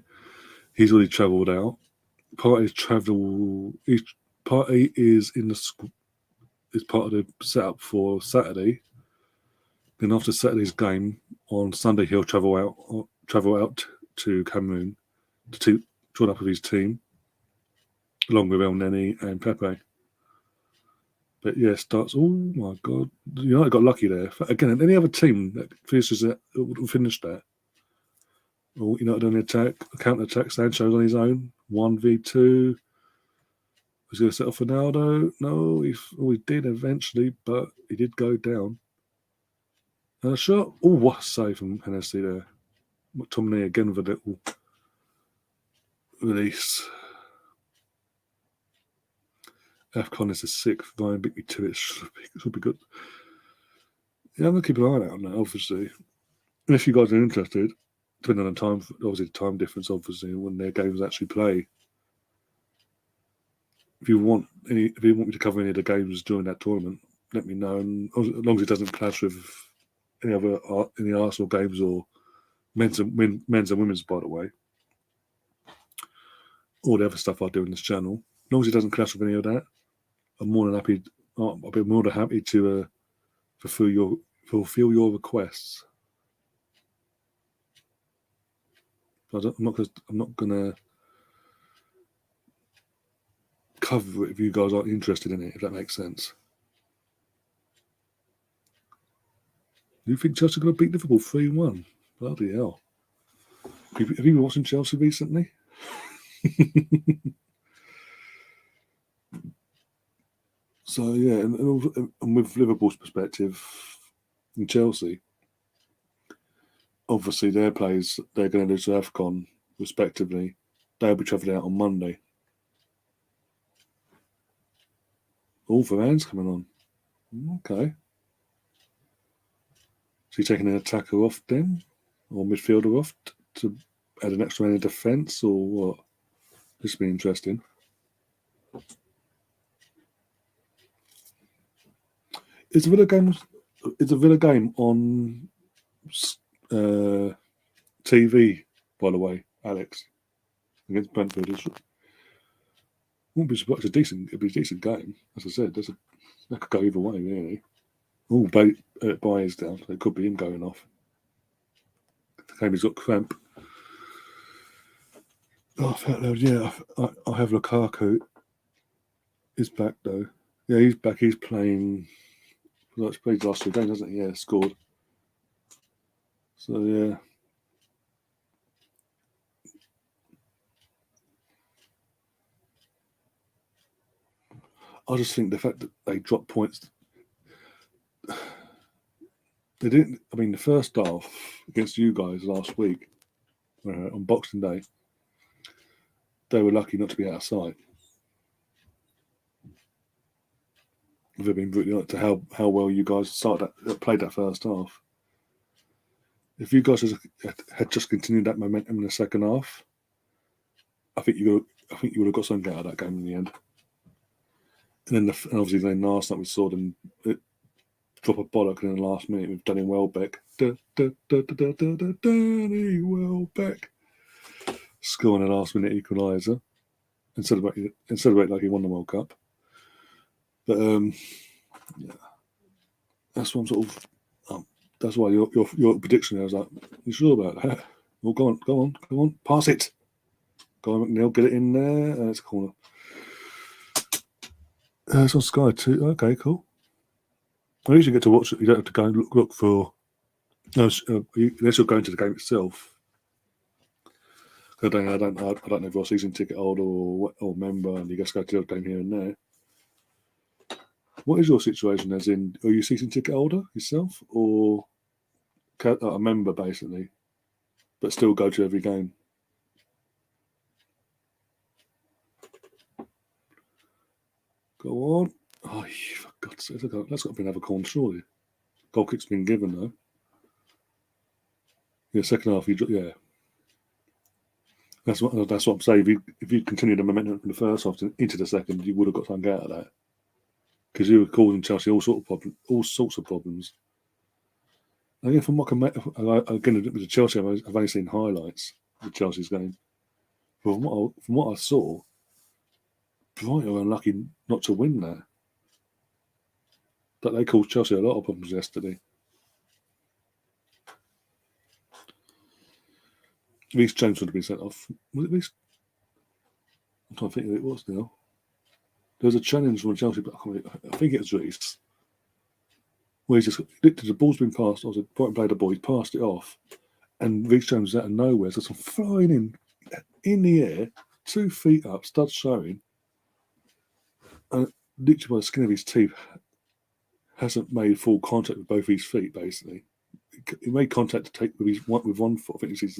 S1: He's already travelled out. Party is in the is part of the setup for Saturday. Then after Saturday's game on Sunday, he'll travel out travel out to Cameroon to join up with his team, along with El Neni and Pepe. But yeah, starts. Oh my God, United got lucky there. Again, any other team that finishes that would finish that. Well, United on the attack, counter attack. Sancho's on his own, 1v2. Was he going to set off Ronaldo? No, he did eventually, but he did go down. And a shot. Oh, what a save from Hennessy there. McTominay again with a little release. AFCON is the 6th. Ryan beat me to it. Should be good. Yeah, I'm going to keep an eye out on that, obviously. And if you guys are interested, depending on the time, obviously the time difference, obviously, when their games actually play. If you want me to cover any of the games during that tournament, let me know. And as long as it doesn't clash with any Arsenal games or men's and women's, by the way, all the other stuff I do in this channel, as long as it doesn't clash with any of that, I'm more than happy. I'll be more than happy to fulfill your requests. I'm not gonna cover it if you guys aren't interested in it, if that makes sense. Do you think Chelsea are going to beat Liverpool 3-1? Bloody hell. Have you been watching Chelsea recently? So, yeah, and with Liverpool's perspective in Chelsea, obviously their players, they're going to lose to AFCON, respectively. They'll be travelling out on Monday. All Varane's coming on. Okay. So you're taking an attacker off then? Or midfielder off to add an extra man in defence, or what? This will be interesting. Is the Villa game on TV, by the way, Alex, against Brentford? Wouldn't be surprised. It'd be a decent game. As I said, that could go either way, really. Oh, Bayer's down. So it could be him going off. The game he's got cramp. Oh, yeah. I have Lukaku. He's back though. Yeah, he's back. He's playing. Well, he's played last 2 games, hasn't he? Yeah, scored. So yeah. I just think the fact that they dropped points. They didn't. I mean, the first half against you guys last week on Boxing Day, they were lucky not to be out of sight. They've been brutally honest to how well you guys played that first half. If you guys had just continued that momentum in the second half, I think you would have got something out of that game in the end. And then obviously then last night we saw them drop a bollock in the last minute with Danny Welbeck. Danny Welbeck scoring a last minute equaliser and celebrate like he won the World Cup. But yeah, that's what I'm sort of. That's why your prediction there was like, you sure about that? Well, go on, pass it. Go on, McNeil, get it in there. It's a corner. It's on Sky too. Okay, cool. At least you get to watch it. You don't have to go and look for. Unless you're going to the game itself. I don't know if you're a season ticket holder or member, and you just go to the game here and there. What is your situation? As in, are you a season ticket holder yourself, or a member basically, but still go to every game? Go on. Oh, for God's sake, that's got to be another corner, surely. Goal kick's been given though. Yeah, second half, yeah. That's what I'm saying. If you continue the momentum from the first half into the second, you would have got something out of that. Because you were causing Chelsea all sorts of problems. Again, from what with the Chelsea, I've only seen highlights of Chelsea's game. But from what I saw, Brighton were unlucky not to win that. But they caused Chelsea a lot of problems yesterday. Reece James would have been sent off. Was it Reece? I'm trying to think who it was now. There was a challenge from Chelsea, but I think it was Reece. Where he's just literally the ball's been passed. I was a point played the ball. He passed it off, and Reece James was out of nowhere, so it's flying in the air, 2 feet up, studs showing, and literally by the skin of his teeth, hasn't made full contact with both his feet. Basically, he made contact to take with one foot. I think it was his.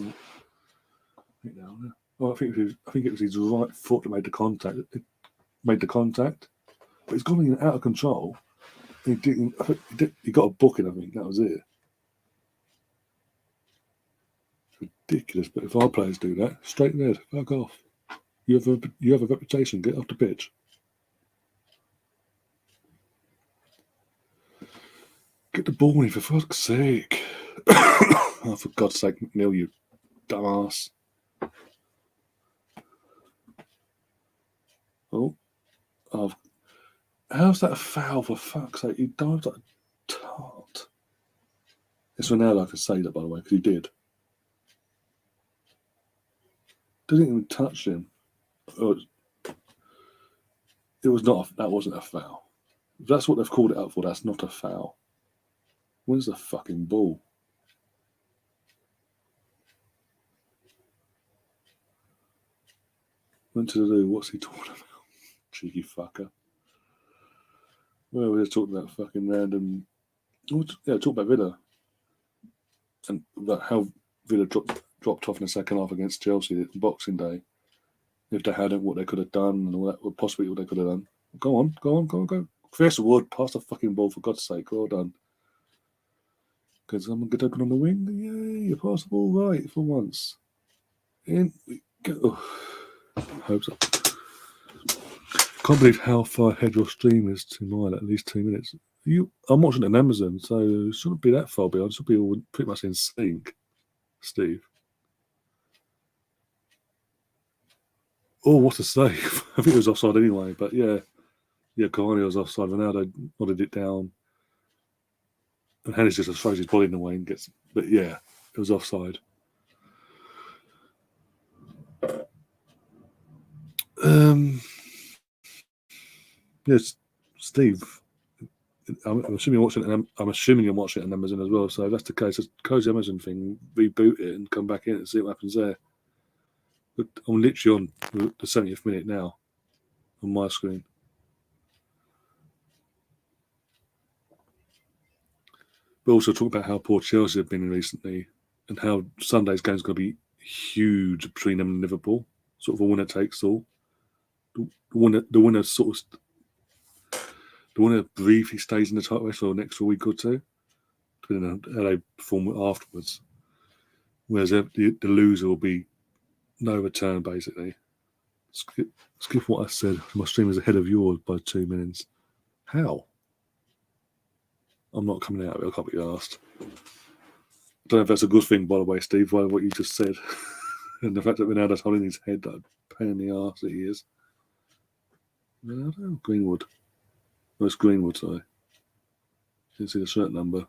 S1: I think it was his right foot that made the contact. It made the contact, but it's gone out of control. He didn't. He got a booking. I think that was it. Ridiculous. But if our players do that, straight red, fuck off. You have a reputation. Get off the pitch. Get the ball in for fuck's sake. Oh, for God's sake, McNeil, you dumbass. Oh, how's that a foul, for fuck's sake? He dived like a tart. It's Ronaldo, I can say that, by the way, because he did. Didn't even touch him. It was not. That wasn't a foul. If that's what they've called it out for, that's not a foul. Where's the fucking ball? Went to do. What's he talking about? Cheeky fucker. Well, we're just talking about fucking random. Talk about Villa and about how Villa dropped off in the second half against Chelsea at Boxing Day. If they hadn't, what they could have done and all that, or possibly what they could have done. Go on. Chris Wood, pass the fucking ball for God's sake. Well done. Because someone could open on the wing. Yay, you pass the ball right for once. In we go. I hope so. Can't believe how far ahead your stream is to mine, at least 2 minutes. I'm watching it on Amazon, so it shouldn't be that far behind. It should be all pretty much in sync, Steve. Oh, what a save. I think it was offside anyway, but yeah, Cavani was offside. Ronaldo nodded it down. And Hennis just throws his body in the way and gets. But yeah, it was offside. Yes, Steve. I'm assuming you're watching it. I'm assuming you're watching it on Amazon as well. So if that's the case, just close the Amazon thing, reboot it, and come back in and see what happens there. But I'm literally on the 70th minute now on my screen. But also talk about how poor Chelsea have been recently and how Sunday's game is going to be huge between them and Liverpool. Sort of a winner takes all. The winner sort of. The winner briefly stays in the title race for the next week or two, depending on how they perform afterwards. Whereas the loser will be no return, basically. Skip what I said. My stream is ahead of yours by 2 minutes. How? I'm not coming out of it. I can't be asked. I don't know if that's a good thing, by the way, Steve, by what you just said. And the fact that Ronaldo's holding his head, that pain in the arse that he is. Ronaldo? Greenwood. No, it's Greenwood, sorry. Didn't see the shirt number.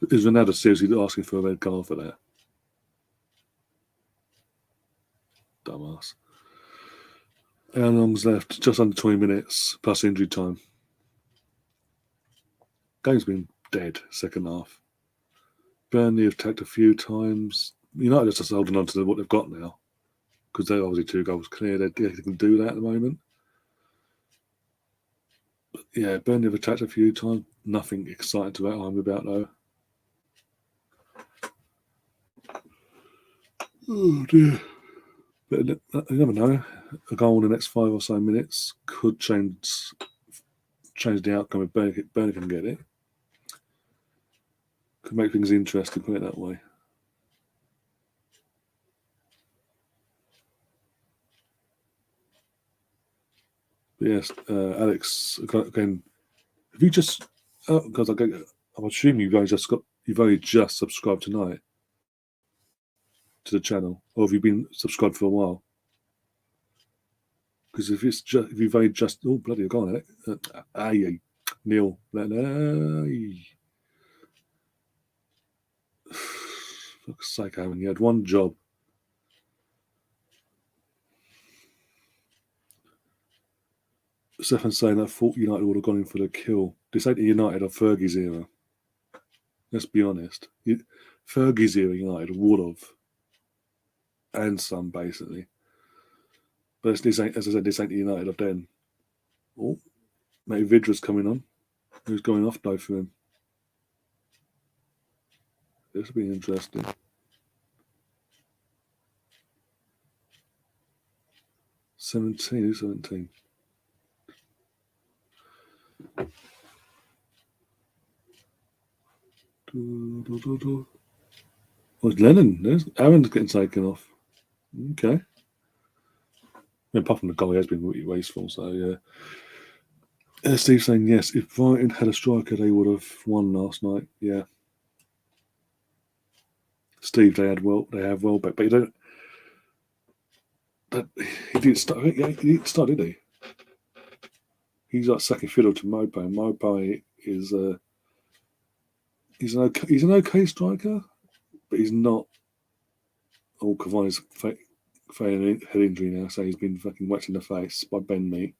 S1: Is Ronaldo seriously asking for a red card for that? Dumbass. How long's left? Just under 20 minutes, plus injury time. Game's been dead, second half. Burnley have attacked a few times. United are just holding on to what they've got now. Because they're obviously 2 goals clear. They can do that at the moment. But yeah, Burnley have attacked a few times. Nothing exciting to write home about, though. Oh, dear. But you never know. A goal in the next 5 or so minutes could change the outcome if Burnley can get it. Could make things interesting, put it that way. But yes, Alex, again, have you just? Because I'm assuming you've only just subscribed tonight to the channel, or have you been subscribed for a while? Because if you've only just, oh bloody, go on, Alex. Neil, fuck's sake, Aaron, you had one job. Stephen's saying I thought United would have gone in for the kill. This ain't the United of Fergie's era. Let's be honest. Fergie's era United would have. And some, basically. But this ain't, as I said, this ain't the United of then. Oh, maybe Vidra's coming on. Who's going off though for him? This will be interesting. 17. Oh, it's Lennon. Aaron's getting taken off. Okay. Apart from the goal, he has been really wasteful, so yeah. Steve's saying yes. If Brighton had a striker, they would have won last night. Yeah. Steve, they have Welbeck, but you don't. He didn't start. Yeah, he didn't start, did he? He's like second fiddle to Mope, and Mope is he's an okay striker, but he's not. Oh, Cavani's failing head injury now, so he's been fucking whacked in the face by Ben Mee.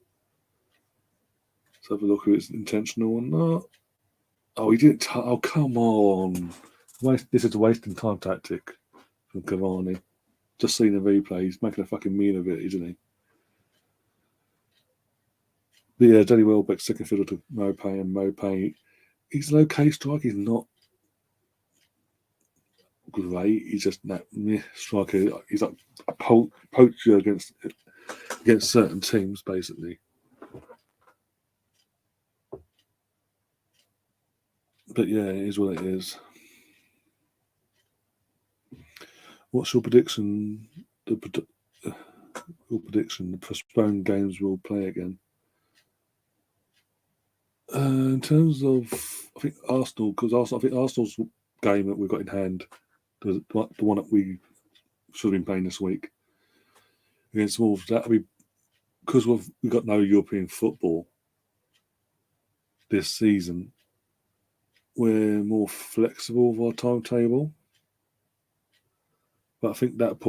S1: Let's have a look if it's intentional or not. Oh, he didn't. Oh, come on! This is a wasting time tactic from Cavani. Just seeing the replay, he's making a fucking meal of it, isn't he? But yeah, Danny Welbeck, second fiddle to Mope, and Mope, he's an okay striker. He's not great. He's just that striker. He's like a poacher against certain teams, basically. But yeah, it is what it is. What's your prediction? Your prediction: the postponed games will play again. In terms of, I think Arsenal, because Arsenal's game that we've got in hand, the one that we should have been playing this week against Wolves, that'll be because we've got no European football this season. We're more flexible with our timetable, but I think that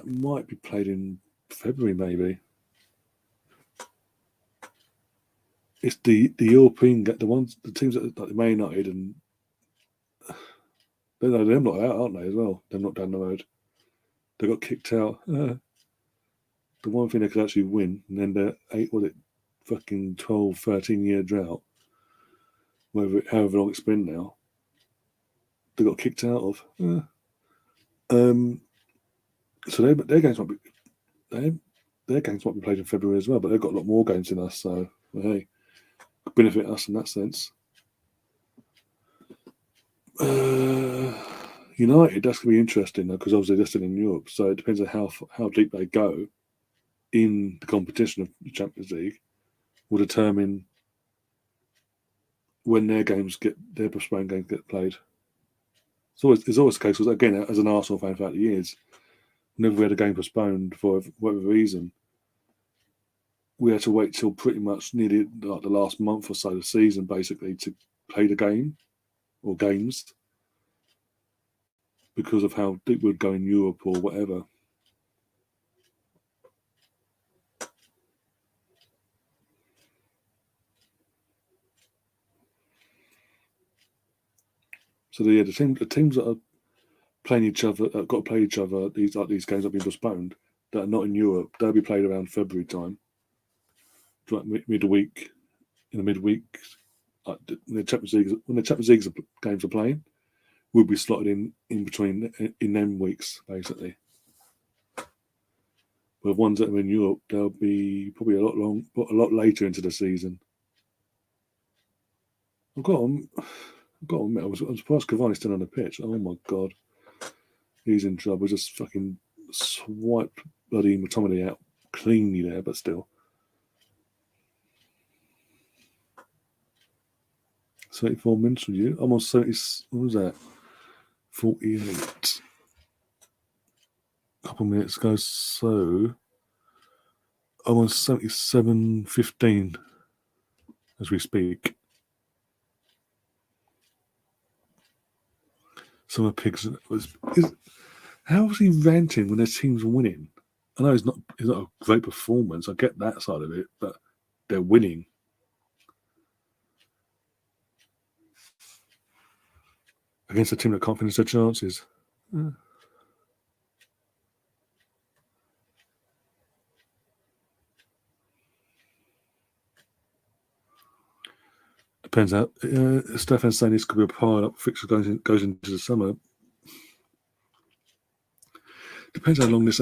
S1: might be played in February, maybe. It's the European, the teams that like Man United and they're not out, aren't they? As well, they're not down the road. They got kicked out. The one thing they could actually win, and then they're fucking 12, 13-year drought, however long it's been now. They got kicked out of. So their games might be played in February as well, but they've got a lot more games than us, so hey, could benefit us in that sense. United, that's going to be interesting though, because obviously they're still in Europe, so it depends on how deep they go in the competition of the Champions League will determine when their postponed games get played. It's always the case, because again, as an Arsenal fan throughout the years, whenever we had a game postponed for whatever reason, we had to wait till pretty much nearly like the last month or so of the season, basically, to play the game or games because of how deep we'd go in Europe or whatever. So the teams that are playing each other, got to play each other. These games that have been postponed that are not in Europe. They'll be played around February time, like midweek, in the midweek. Like when the Champions League games are playing, we'll be slotted in between in them weeks, basically. But ones that are in Europe, they'll be probably a lot later into the season. I've got to admit, I'm surprised Cavani's still on the pitch. Oh my god, he's in trouble. Just fucking swiped bloody McTominay out cleanly there, but still. 74 minutes with you. I'm on 70. What was that? 48. A couple minutes ago, so I'm on 77:15 as we speak. Some of Pigs. How is he ranting when their teams are winning? I know it's not a great performance. I get that side of it, but they're winning. Against a team that can't finish their chances. Depends how. Stefan's saying this could be a pile up fixture goes into the summer. Depends how long these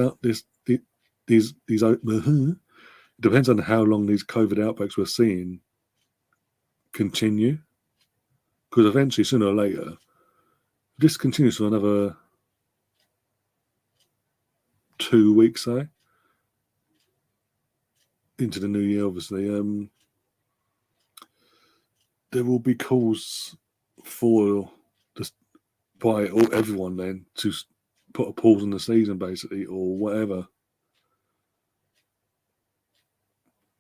S1: depends on how long these COVID outbreaks we're seeing continue. Because eventually, sooner or later, this continues for another 2 weeks, say, into the new year, obviously. There will be calls for by everyone then to put a pause on the season, basically, or whatever.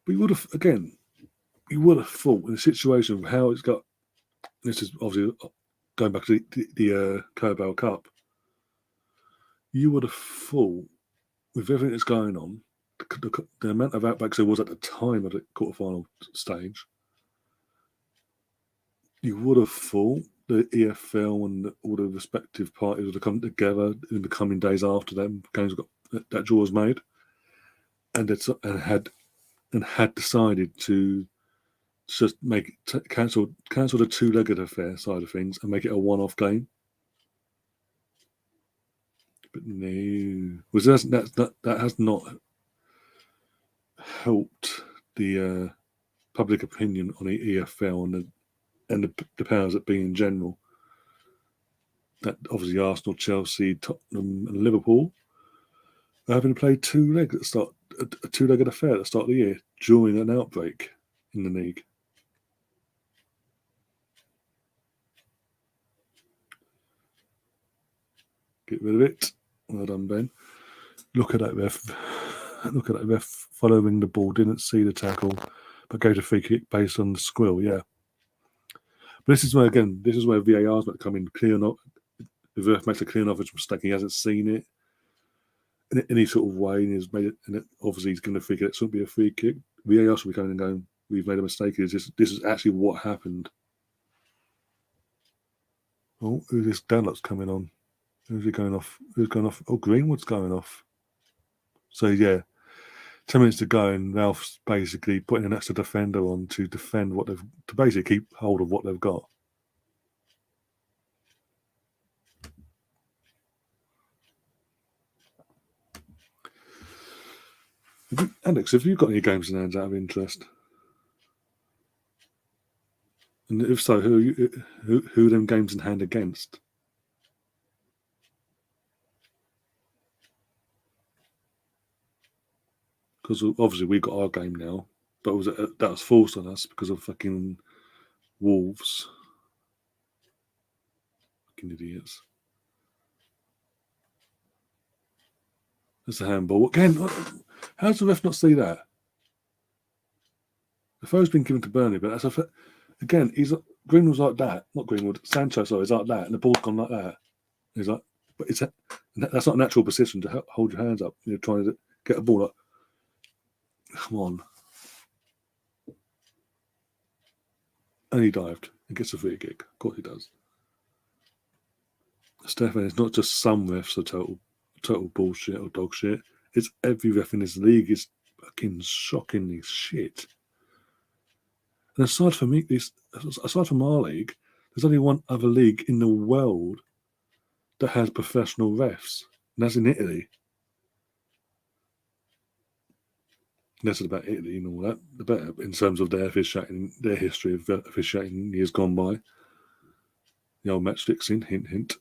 S1: But you would have thought in a situation of how it's got. This is obviously going back to the Carabao Cup. You would have thought, with everything that's going on, the amount of outbacks there was at the time of the quarterfinal stage, you would have thought the EFL and all the respective parties would have come together in the coming days after them games that draw was made, and had decided to just cancel the two-legged affair side of things and make it a one-off game. But no, that has not helped the public opinion on the EFL and the powers that be in general. That obviously Arsenal, Chelsea, Tottenham, and Liverpool are having to play a two-legged affair at the start of the year during an outbreak in the league. Get rid of it. Well done, Ben. Look at that ref. Look at that ref following the ball. Didn't see the tackle, but gave a free kick based on the squill. Yeah. But this is where VAR's might come in. The ref makes a clear enough mistake. He hasn't seen it in any sort of way, and he's made it. And obviously, he's going to free kick. It shouldn't be a free kick. VAR should be coming and going, "We've made a mistake. This is actually what happened." Oh, who's this Dunlop's coming on? Who's he going off? Who's going off? Oh, Greenwood's going off. So yeah, 10 minutes to go, and Ralph's basically putting an extra defender on to defend to basically keep hold of what they've got. Alex, have you got any games in hand out of interest? And if so, who are them games in hand against? Because obviously we've got our game now, but that was forced on us because of fucking Wolves. Fucking idiots. That's a handball. Again, how does the ref not see that? The throw's been given to Burnley, but that's again, Greenwood's like that. Not Greenwood, Sancho, sorry, is like that, and the ball's gone like that. He's like, but that's not a natural position to hold your hands up. You're trying to get a ball up. Come on. And he dived and gets a free kick. Of course he does. Stefan, it's not just some refs are total bullshit or dog shit. It's every ref in this league is fucking shockingly shit. And aside from our league, there's only one other league in the world that has professional refs, and that's in Italy. Less about Italy and all that, the better in terms of their history of officiating years gone by. The old match fixing, hint, hint.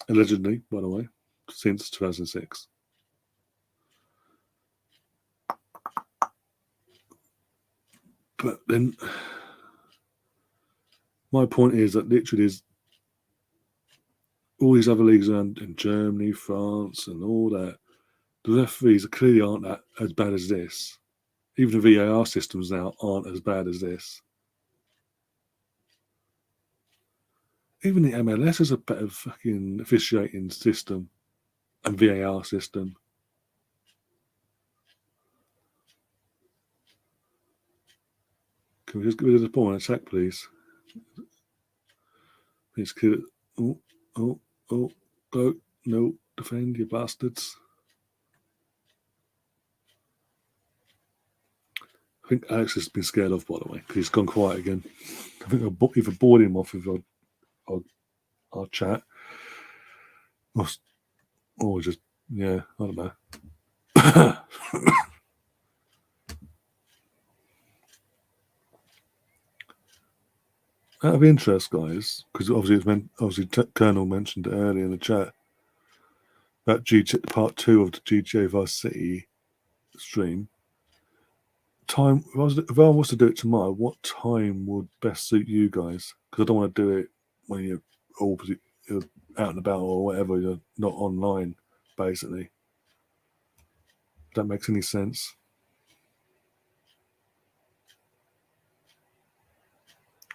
S1: Allegedly, by the way, since 2006. But then, my point is that literally is all these other leagues around in Germany, France, and all that. The referees clearly aren't as bad as this. Even the VAR systems now aren't as bad as this. Even the MLS has a better fucking officiating system and VAR system. Can we just get rid of the ball and attack, please? Please kill it. Oh, go. No, defend, you bastards. I think Alex has been scared off, by the way, because he's gone quiet again. I think I've either bored him off with our chat, or just, yeah, I don't know. Out of interest, guys, because obviously Colonel mentioned it earlier in the chat about part 2 of the GTA Vice City stream. Time, if I was to do it tomorrow, what time would best suit you guys? Because I don't want to do it when you're out and about or whatever, you're not online, basically. If that makes any sense.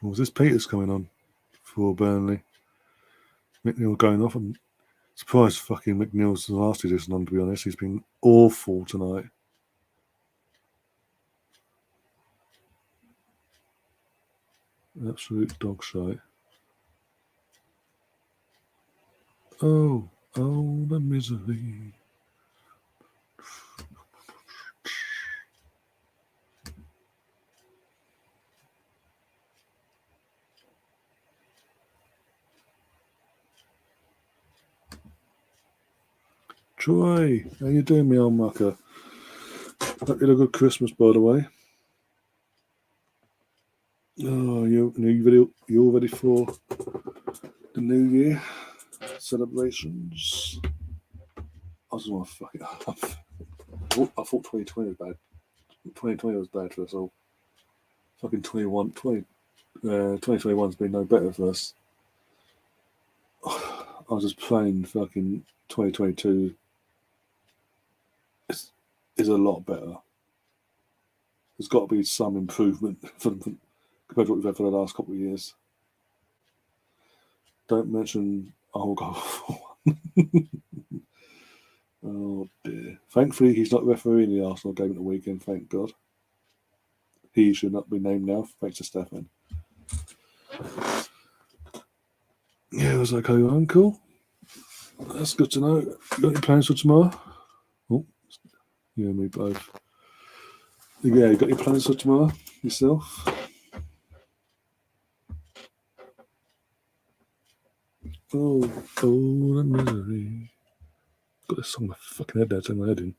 S1: Was this Peters coming on for Burnley? McNeil going off. I'm surprised fucking McNeil's the last he listened on, to be honest. He's been awful tonight. Absolute dog shite. Oh, the misery. Troy, how you doing, me old mucker? Hope you had a good Christmas, by the way. Oh, you all ready for the New Year celebrations? I just want to fuck it up. I thought 2020 was bad. 2020 was bad for us all. Fucking 2021's been no better for us. I was just praying fucking 2022 is a lot better. There's got to be some improvement compared to what we've had for the last couple of years. Don't mention God. Oh dear. Thankfully, he's not refereeing the Arsenal game at the weekend, thank God. He should not be named now, thanks to Stefan. Yeah, it was okay, Uncle. That's good to know. You got any plans for tomorrow? Oh, you and me both. Yeah, you got any plans for tomorrow yourself? Oh, the misery. Got this song in my fucking head there, turn my head in.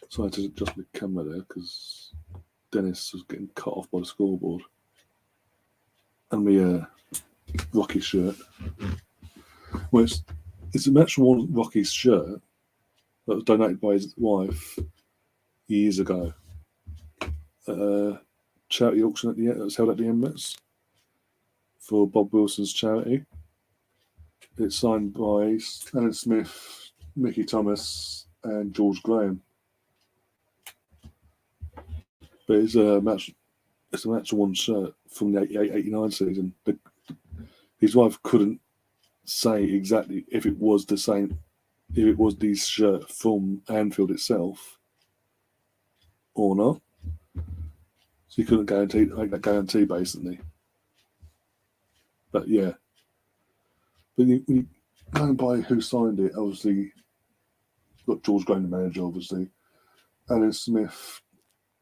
S1: So I had to adjust my camera there because Dennis was getting cut off by the scoreboard. And my Rocky shirt. Well, it's a match worn Rocky's shirt that was donated by his wife years ago. Charity auction that was held at the Emirates for Bob Wilson's charity. It's signed by Alan Smith, Mickey Thomas, and George Graham. But it's a match worn shirt from the 88-89 season. His wife couldn't say exactly if it was the same, if it was the shirt from Anfield itself or not. So you couldn't make that guarantee, basically. But yeah. But you go and buy who signed it, obviously, got George Graham, the manager, obviously. Alan Smith,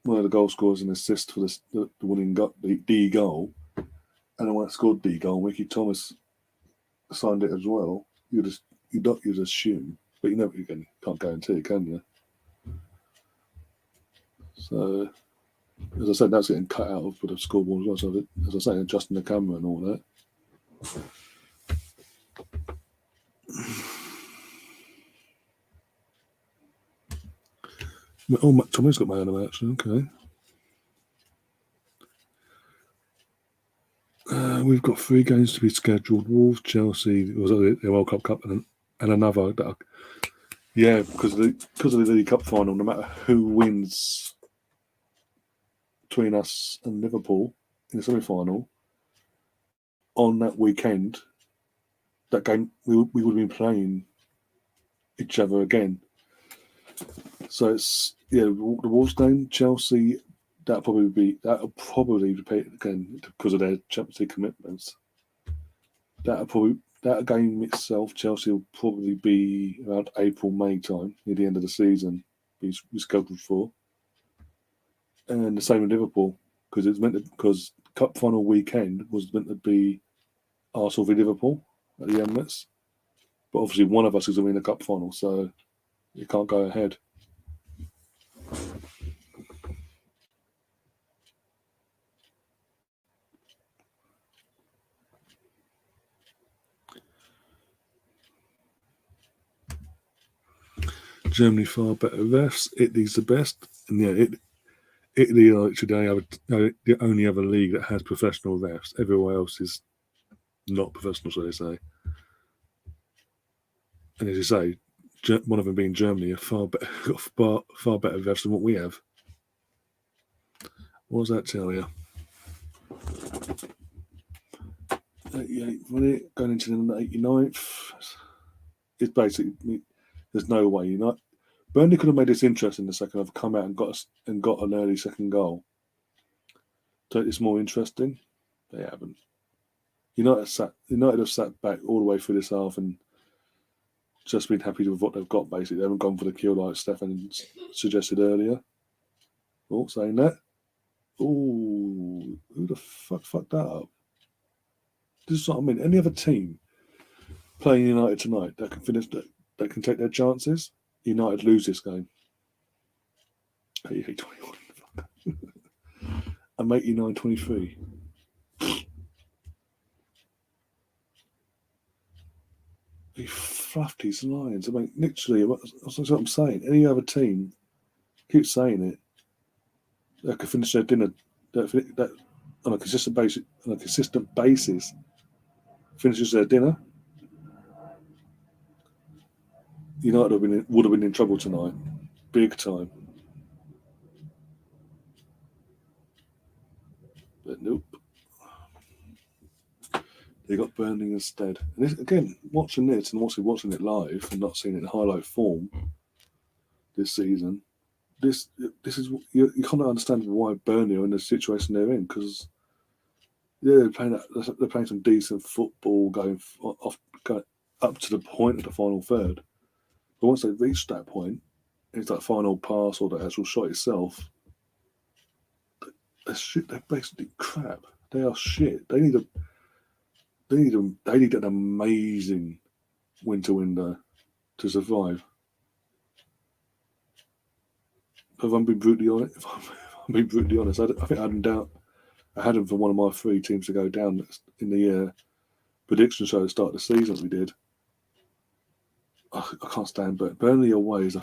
S1: one of the goal scorers and assist for the winning D goal. And the one that scored D goal, Mickey Thomas, signed it as well. You'd assume, but you never can't guarantee, can you? So, as I said, that's getting cut out for the scoreboard as well. So, as I say, adjusting the camera and all that. Oh, Tommy's got man of action. Okay. We've got 3 games to be scheduled. Wolves, Chelsea, was the World Cup and another. Yeah, because of the League Cup final, no matter who wins between us and Liverpool in the semi-final, on that weekend, that game we would have been playing each other again. So it's the Wolves game, Chelsea. That'll probably repeat again because of their Champions League commitments. That game itself, Chelsea will probably be around April, May time, near the end of the season. Be scheduled for, and the same with Liverpool because Cup final weekend was meant to be Arsenal v Liverpool at the Emirates, but obviously one of us is going to win the Cup final, so it can't go ahead. Germany far better refs. Italy's the best, and Italy are today the only other league that has professional refs. Everywhere else is not professional, so they say. And as you say, one of them being Germany, are far better refs than what we have. What does that tell you? 88th minute, going into the 89th. It's basically there's no way. Burnley could have made this interesting in the second half, come out and got an early second goal. So it's more interesting. They haven't. United have sat back all the way through this half and just been happy with what they've got. Basically, they haven't gone for the kill like Stefan suggested earlier. Oh, saying that. Oh, who the fucked that up? This is what I mean. Any other team playing United tonight that can finish that can take their chances, United lose this game. 88-21. I'm 89-23. He fluffed his lines. I mean, literally, that's what I'm saying. Any other team, keep saying it, that could finish their dinner that on a consistent basis, finishes their dinner. United would have been in trouble tonight, big time. But nope. They got Burnley instead. And this, again, watching this and watching it live and not seeing it in highlight form this season, this is you can't understand why Burnley are in the situation they're in, because they're playing some decent football going up to the point of the final third. But once they reach that point, it's that final pass or the actual shot itself. They're basically crap. They are shit. They need an amazing winter window to survive. If I'm being brutally honest, I think I had them down. I had them for one of my three teams to go down in the prediction show at the start of the season. We did. I can't stand Burnley away is a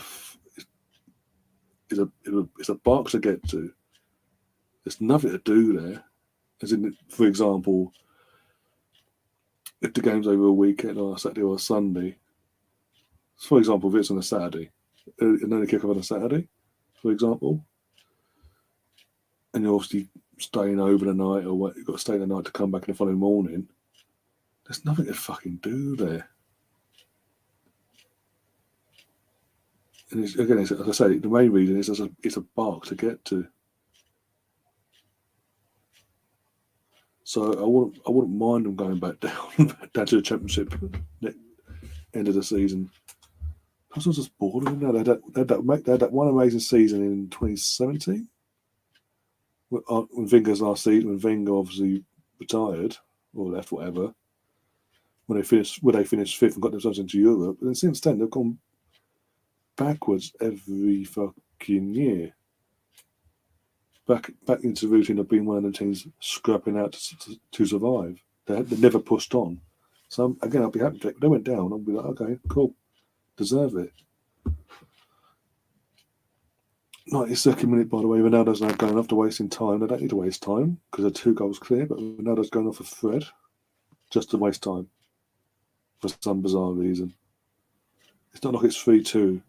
S1: box to get to. There's nothing to do there. As in, for example, if the game's over a weekend or a Saturday or a Sunday, for example, if it's on a Saturday, and then they kick off on a Saturday, for example, and you're obviously staying over the night or what, you've got to stay the night to come back in the following morning, there's nothing to fucking do there. And again, as I say, the main reason is it's a bark to get to. So I wouldn't mind them going back down to the Championship end of the season. I was just bored of them now. They had that one amazing season in 2017 when Wenger's last season, when Wenger obviously retired or left, whatever. When they finished fifth and got themselves into Europe, and since then they've gone backwards every fucking year. Back into the routine of being one of the teams scrapping out to survive. They never pushed on. So again, I'll be happy if they went down. I'll be like, okay, cool, deserve it. 92nd minute, by the way. Ronaldo's now going off to wasting time. They don't need to waste time because they're 2 goals clear, but Ronaldo's going off a thread just to waste time for some bizarre reason. It's not like it's 3-2.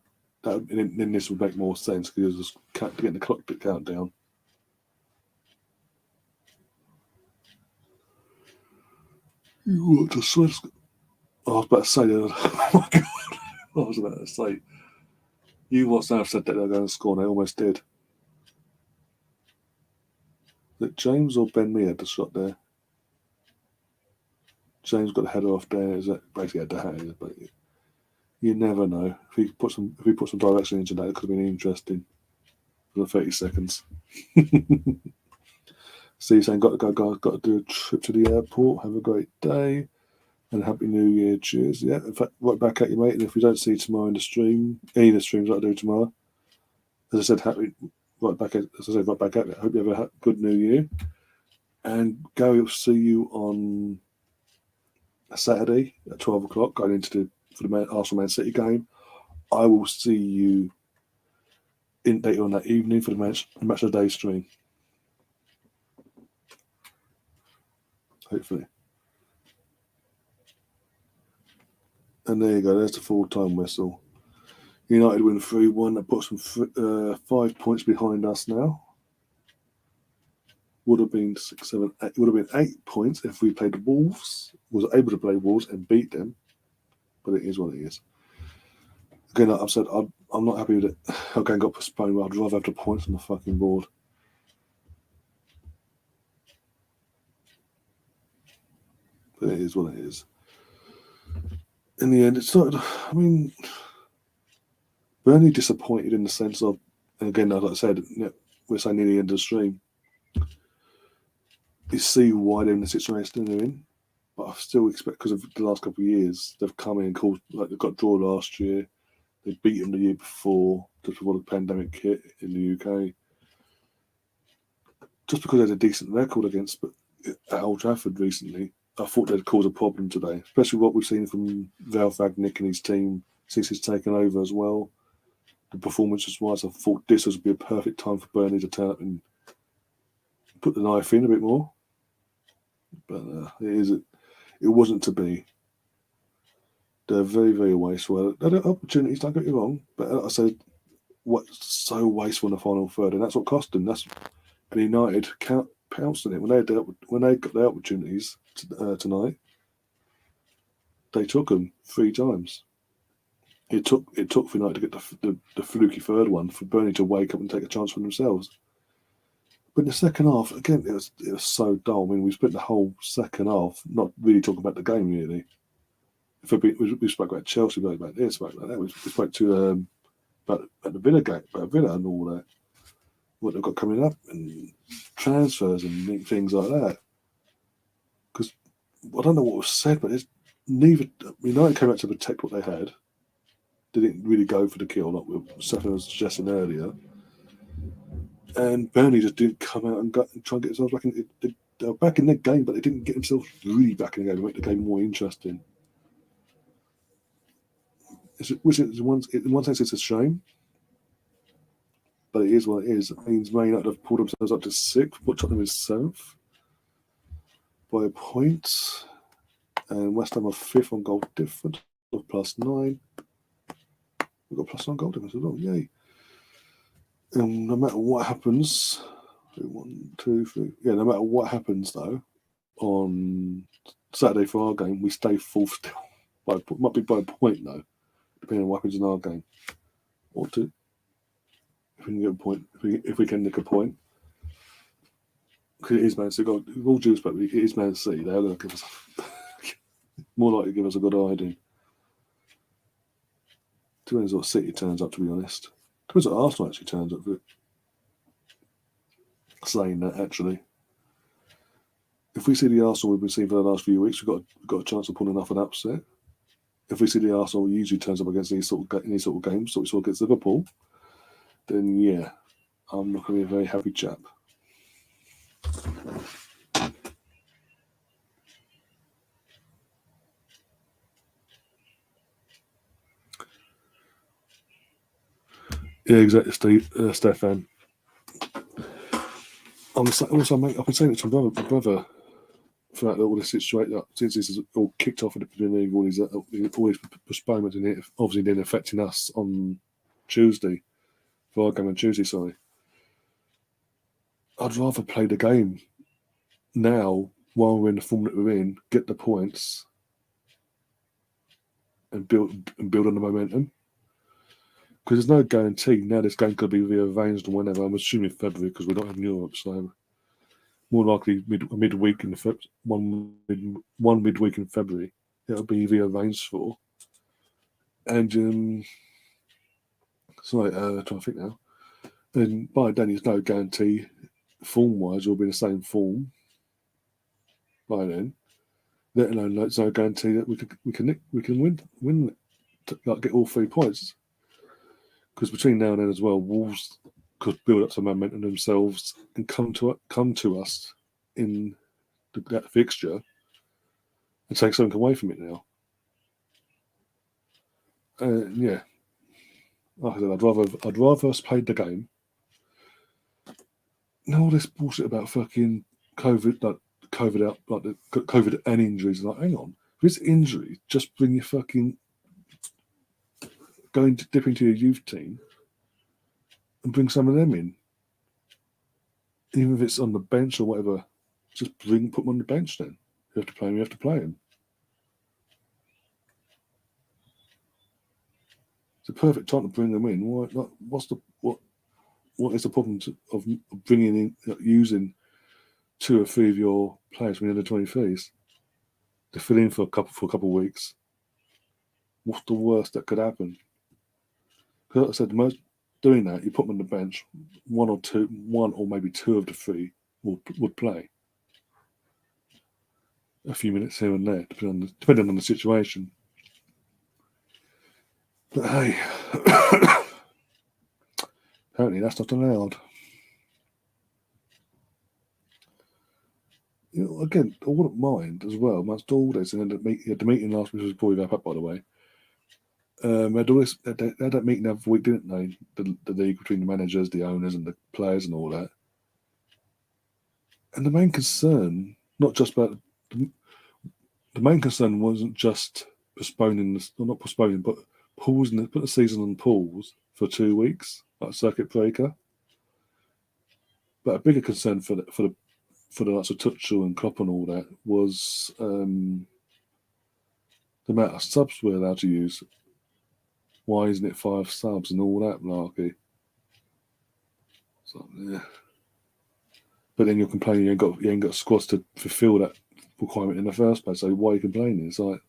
S1: Then this would make more sense because you're just getting the clock countdown. You want to swear? I was about to say that. Oh my God. What was I about to say? You once now said that they're going to score, and they almost did. That James or Ben Mee had the shot there. James got the header off there. Is that basically had the header? But you never know. If he put some direction into that, it could have been interesting for the 30 seconds. Steve saying, got to go, guys. Got to do a trip to the airport. Have a great day. And Happy New Year. Cheers. Yeah, in fact, right back at you, mate. And if we don't see you tomorrow in the stream, any of the streams that I do tomorrow, as I said, right back at you. I hope you have a good New Year. And Gary will see you on a Saturday at 12 o'clock going into for the Arsenal Man City game. I will see you later on that evening for the match of the day stream. Hopefully. And there you go. There's the full-time whistle. United win 3-1. That puts them 5 points behind us now. Would have been 6, 7, 8. Would have been 8 points if we played the Wolves. Was able to play Wolves and beat them. But it is what it is. Again, like I've said, I'm not happy with it. Okay, got postponed. I'd rather have the points on the fucking board. But it is what it is. In the end, it started. I mean, Burnley disappointed in the sense of, and again, like I said, we're saying near the end of the stream. You see why they're in the situation they're in, but I still expect, because of the last couple of years, they've come in and called, like they got draw last year, they beat them the year before, just before the pandemic hit in the UK. Just because they had a decent record against at Old Trafford recently, I thought they'd cause a problem today, especially what we've seen from Val Fagnick and his team since he's taken over as well. The performances wise, I thought this would be a perfect time for Burnley to turn up and put the knife in a bit more. But it wasn't to be. They're very, very wasteful. They had opportunities, don't get me wrong, but like I said, what's so wasteful in the final third, and that's what cost them. And United pounced on it when they got their opportunities tonight. They took them 3 times. It took for United to get the fluky third one for Burnley to wake up and take a chance for themselves. But in the second half, again, it was so dull. I mean, we spent the whole second half not really talking about the game, really. We spoke about Chelsea, we spoke about this, spoke about that. We spoke to about the Villa game, about Villa and all that. What they've got coming up and transfers and things like that. Because I don't know what was said, but United came out to protect what they had. They didn't really go for the kill, like Stefan was suggesting earlier. And Burnley just didn't come out and try and get themselves back in. They were back in the game, but they didn't get themselves really back in the game to make the game more interesting. Which is in one sense, it's a shame. But it is what it is. It means Man United have pulled themselves up to 6th, but Tottenham is 7th by a point. And West Ham are 5th on goal difference of +9. We've got +9 goal difference as well. Yay. And no matter what happens, 1, 2, 3. Yeah, no matter what happens though, on Saturday for our game, we stay 4th still. Might be by a point though, depending on what happens in our game. Or 2. If we can get a point, if we can nick a point. Because it is Man City. With all due respect, it is Man City. They're going to give us more likely to give us a good idea. Depends what City turns up, to be honest. Depends what Arsenal actually turns up for it. Saying that, actually. If we see the Arsenal we've been seeing for the last few weeks, we've got a chance of pulling off an upset. If we see the Arsenal usually turns up against these sort of games, so we saw against Liverpool, then yeah, I'm not going to be a very happy chap. Yeah, exactly, Stefan. Also, mate, I've been saying it to my brother throughout all this situation, since this is all kicked off in the Premier League, all these postponements in it, obviously then affecting us on Tuesday, for our game on Tuesday, sorry. I'd rather play the game now while we're in the form that we're in, get the points and build on the momentum. Because there's no guarantee now this game could be rearranged or whenever. I'm assuming February because we're not in Europe, so more likely midweek in one midweek in February it'll be rearranged for. And trying to think now. And by then there's no guarantee form-wise we'll be in the same form by then. Let alone there's no guarantee that we can win like get all 3 points. Because between now and then as well, Wolves could build up some momentum themselves and come to us in that fixture and take something away from it now. Yeah, like I said, I'd rather us played the game. No, all this bullshit about fucking COVID, like COVID out, like the COVID and injuries. Like, hang on, if it's injury, just bring your fucking dip into your youth team and bring some of them in. Even if it's on the bench or whatever, just put them on the bench then. You have to play them, you have to play them. It's a perfect time to bring them in. What is the problem of bringing in, using 2 or 3 of your players from the under 23s to fill in for a couple of weeks? What's the worst that could happen? Because like I said, doing that, you put them on the bench, one or maybe 2 of the 3 would play a few minutes here and there, depending on the situation. But hey, apparently that's not allowed. Again, I wouldn't mind as well, amongst all this, and then the meeting last week was before we wrap up, by the way. They had that meeting every week, didn't they? The league between the managers, the owners, and the players, and all that. And the main concern, not just about the main concern, wasn't just putting the season on pause for 2 weeks, like circuit breaker. But a bigger concern for the likes of Tuchel and Klopp and all that was the amount of subs we're allowed to use. Why isn't it 5 subs and all that malarkey? So, yeah. But then you're complaining you ain't got squads to fulfil that requirement in the first place. So why are you complaining? It's like,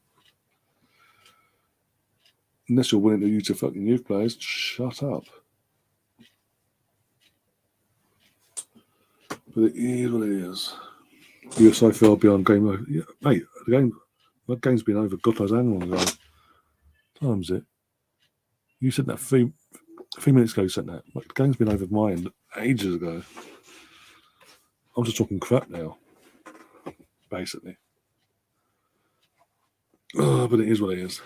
S1: unless you're willing to use your fucking youth players, shut up. But it is what it is. You're so far beyond game over. Yeah, mate, that game's been over God knows how long ago. Time is it? You said that 3 minutes ago. You said that. Like, the game's been over mine ages ago. I'm just talking crap now, basically. But it is what it is.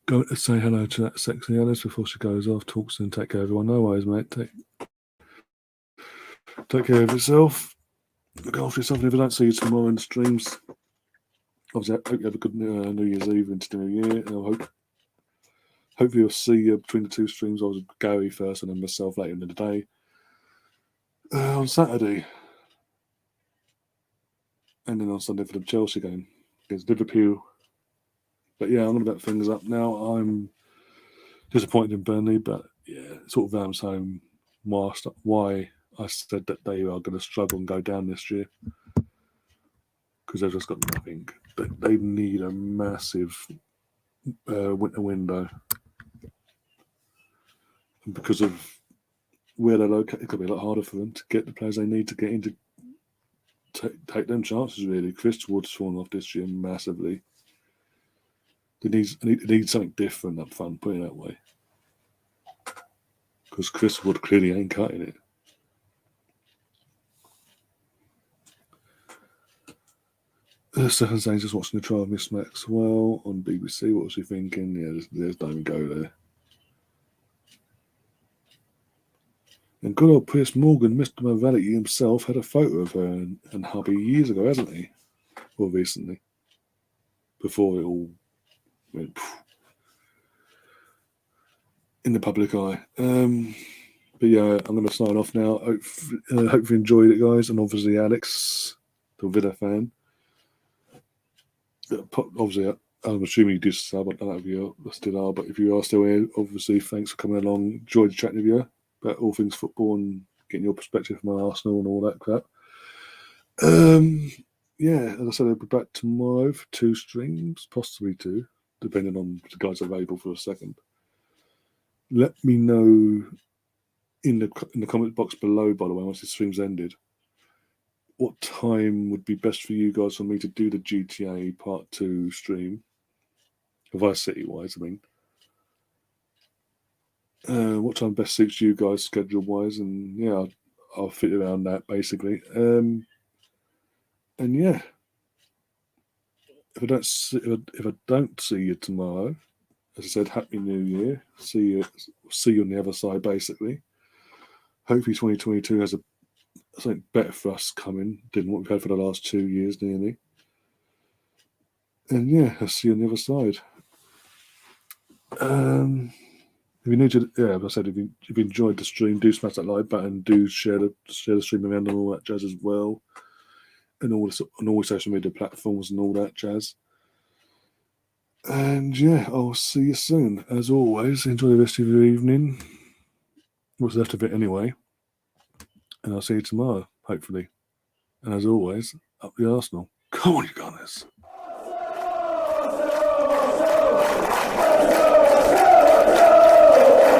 S1: Go to say hello to that sexy Alice before she goes off, talks and take care of everyone. No worries, mate. Take care of yourself. Look after yourself. And if I don't see you tomorrow in the streams, obviously, I hope you have a good New Year's Eve into the New Year. And hopefully you'll see you between the 2 streams. I was Gary first and then myself later in the day. On Saturday. And then on Sunday for the Chelsea game against Liverpool. But yeah, I'm going to bet things up now. I'm disappointed in Burnley, but yeah, it sort of rounds home why I said that they are going to struggle and go down this year. Because they've just got nothing. They need a massive winter window. And because of where they're located, it could be a lot harder for them to get the players they need to get into take them chances, really. Chris Wood's fallen off this year massively. They need something different up front, put it that way. Because Chris Wood clearly ain't cutting it. Stefan saying just watching the trial of Miss Maxwell on BBC. What was he thinking? Yeah, there's don't even go there. And good old Piers Morgan, Mr. Morality himself, had a photo of her and hubby years ago, hasn't he? Or recently. Before it all went in the public eye. But yeah, I'm going to sign off now. Hope you enjoyed it, guys. And obviously, Alex, the Villa fan. Obviously, I'm assuming you did sub. I don't know if you still are, but if you are still here, obviously, thanks for coming along. Enjoyed chatting with you about all things football and getting your perspective from Arsenal and all that crap. Yeah, as I said, I'll be back tomorrow for 2 streams, possibly 2, depending on the guys available for a second. Let me know in the comment box below, by the way, once the stream's ended, what time would be best for you guys for me to do the GTA Part 2 stream, Vice City wise, I mean. What time best suits you guys schedule wise, and yeah, I'll fit around that basically. And yeah, if I don't see you tomorrow, as I said, Happy New Year. See you on the other side basically. Hopefully 2022 has something better for us coming than what we've had for the last 2 years nearly. And yeah, I'll see you on the other side. If you need to, yeah, as I said, if you enjoyed the stream, do smash that like button, do share the stream around and all that jazz as well, and on all social media platforms and all that jazz. And yeah, I'll see you soon. As always, enjoy the rest of your evening. What's left of it anyway. And I'll see you tomorrow, hopefully. And as always, up the Arsenal. Come on, you Gunners.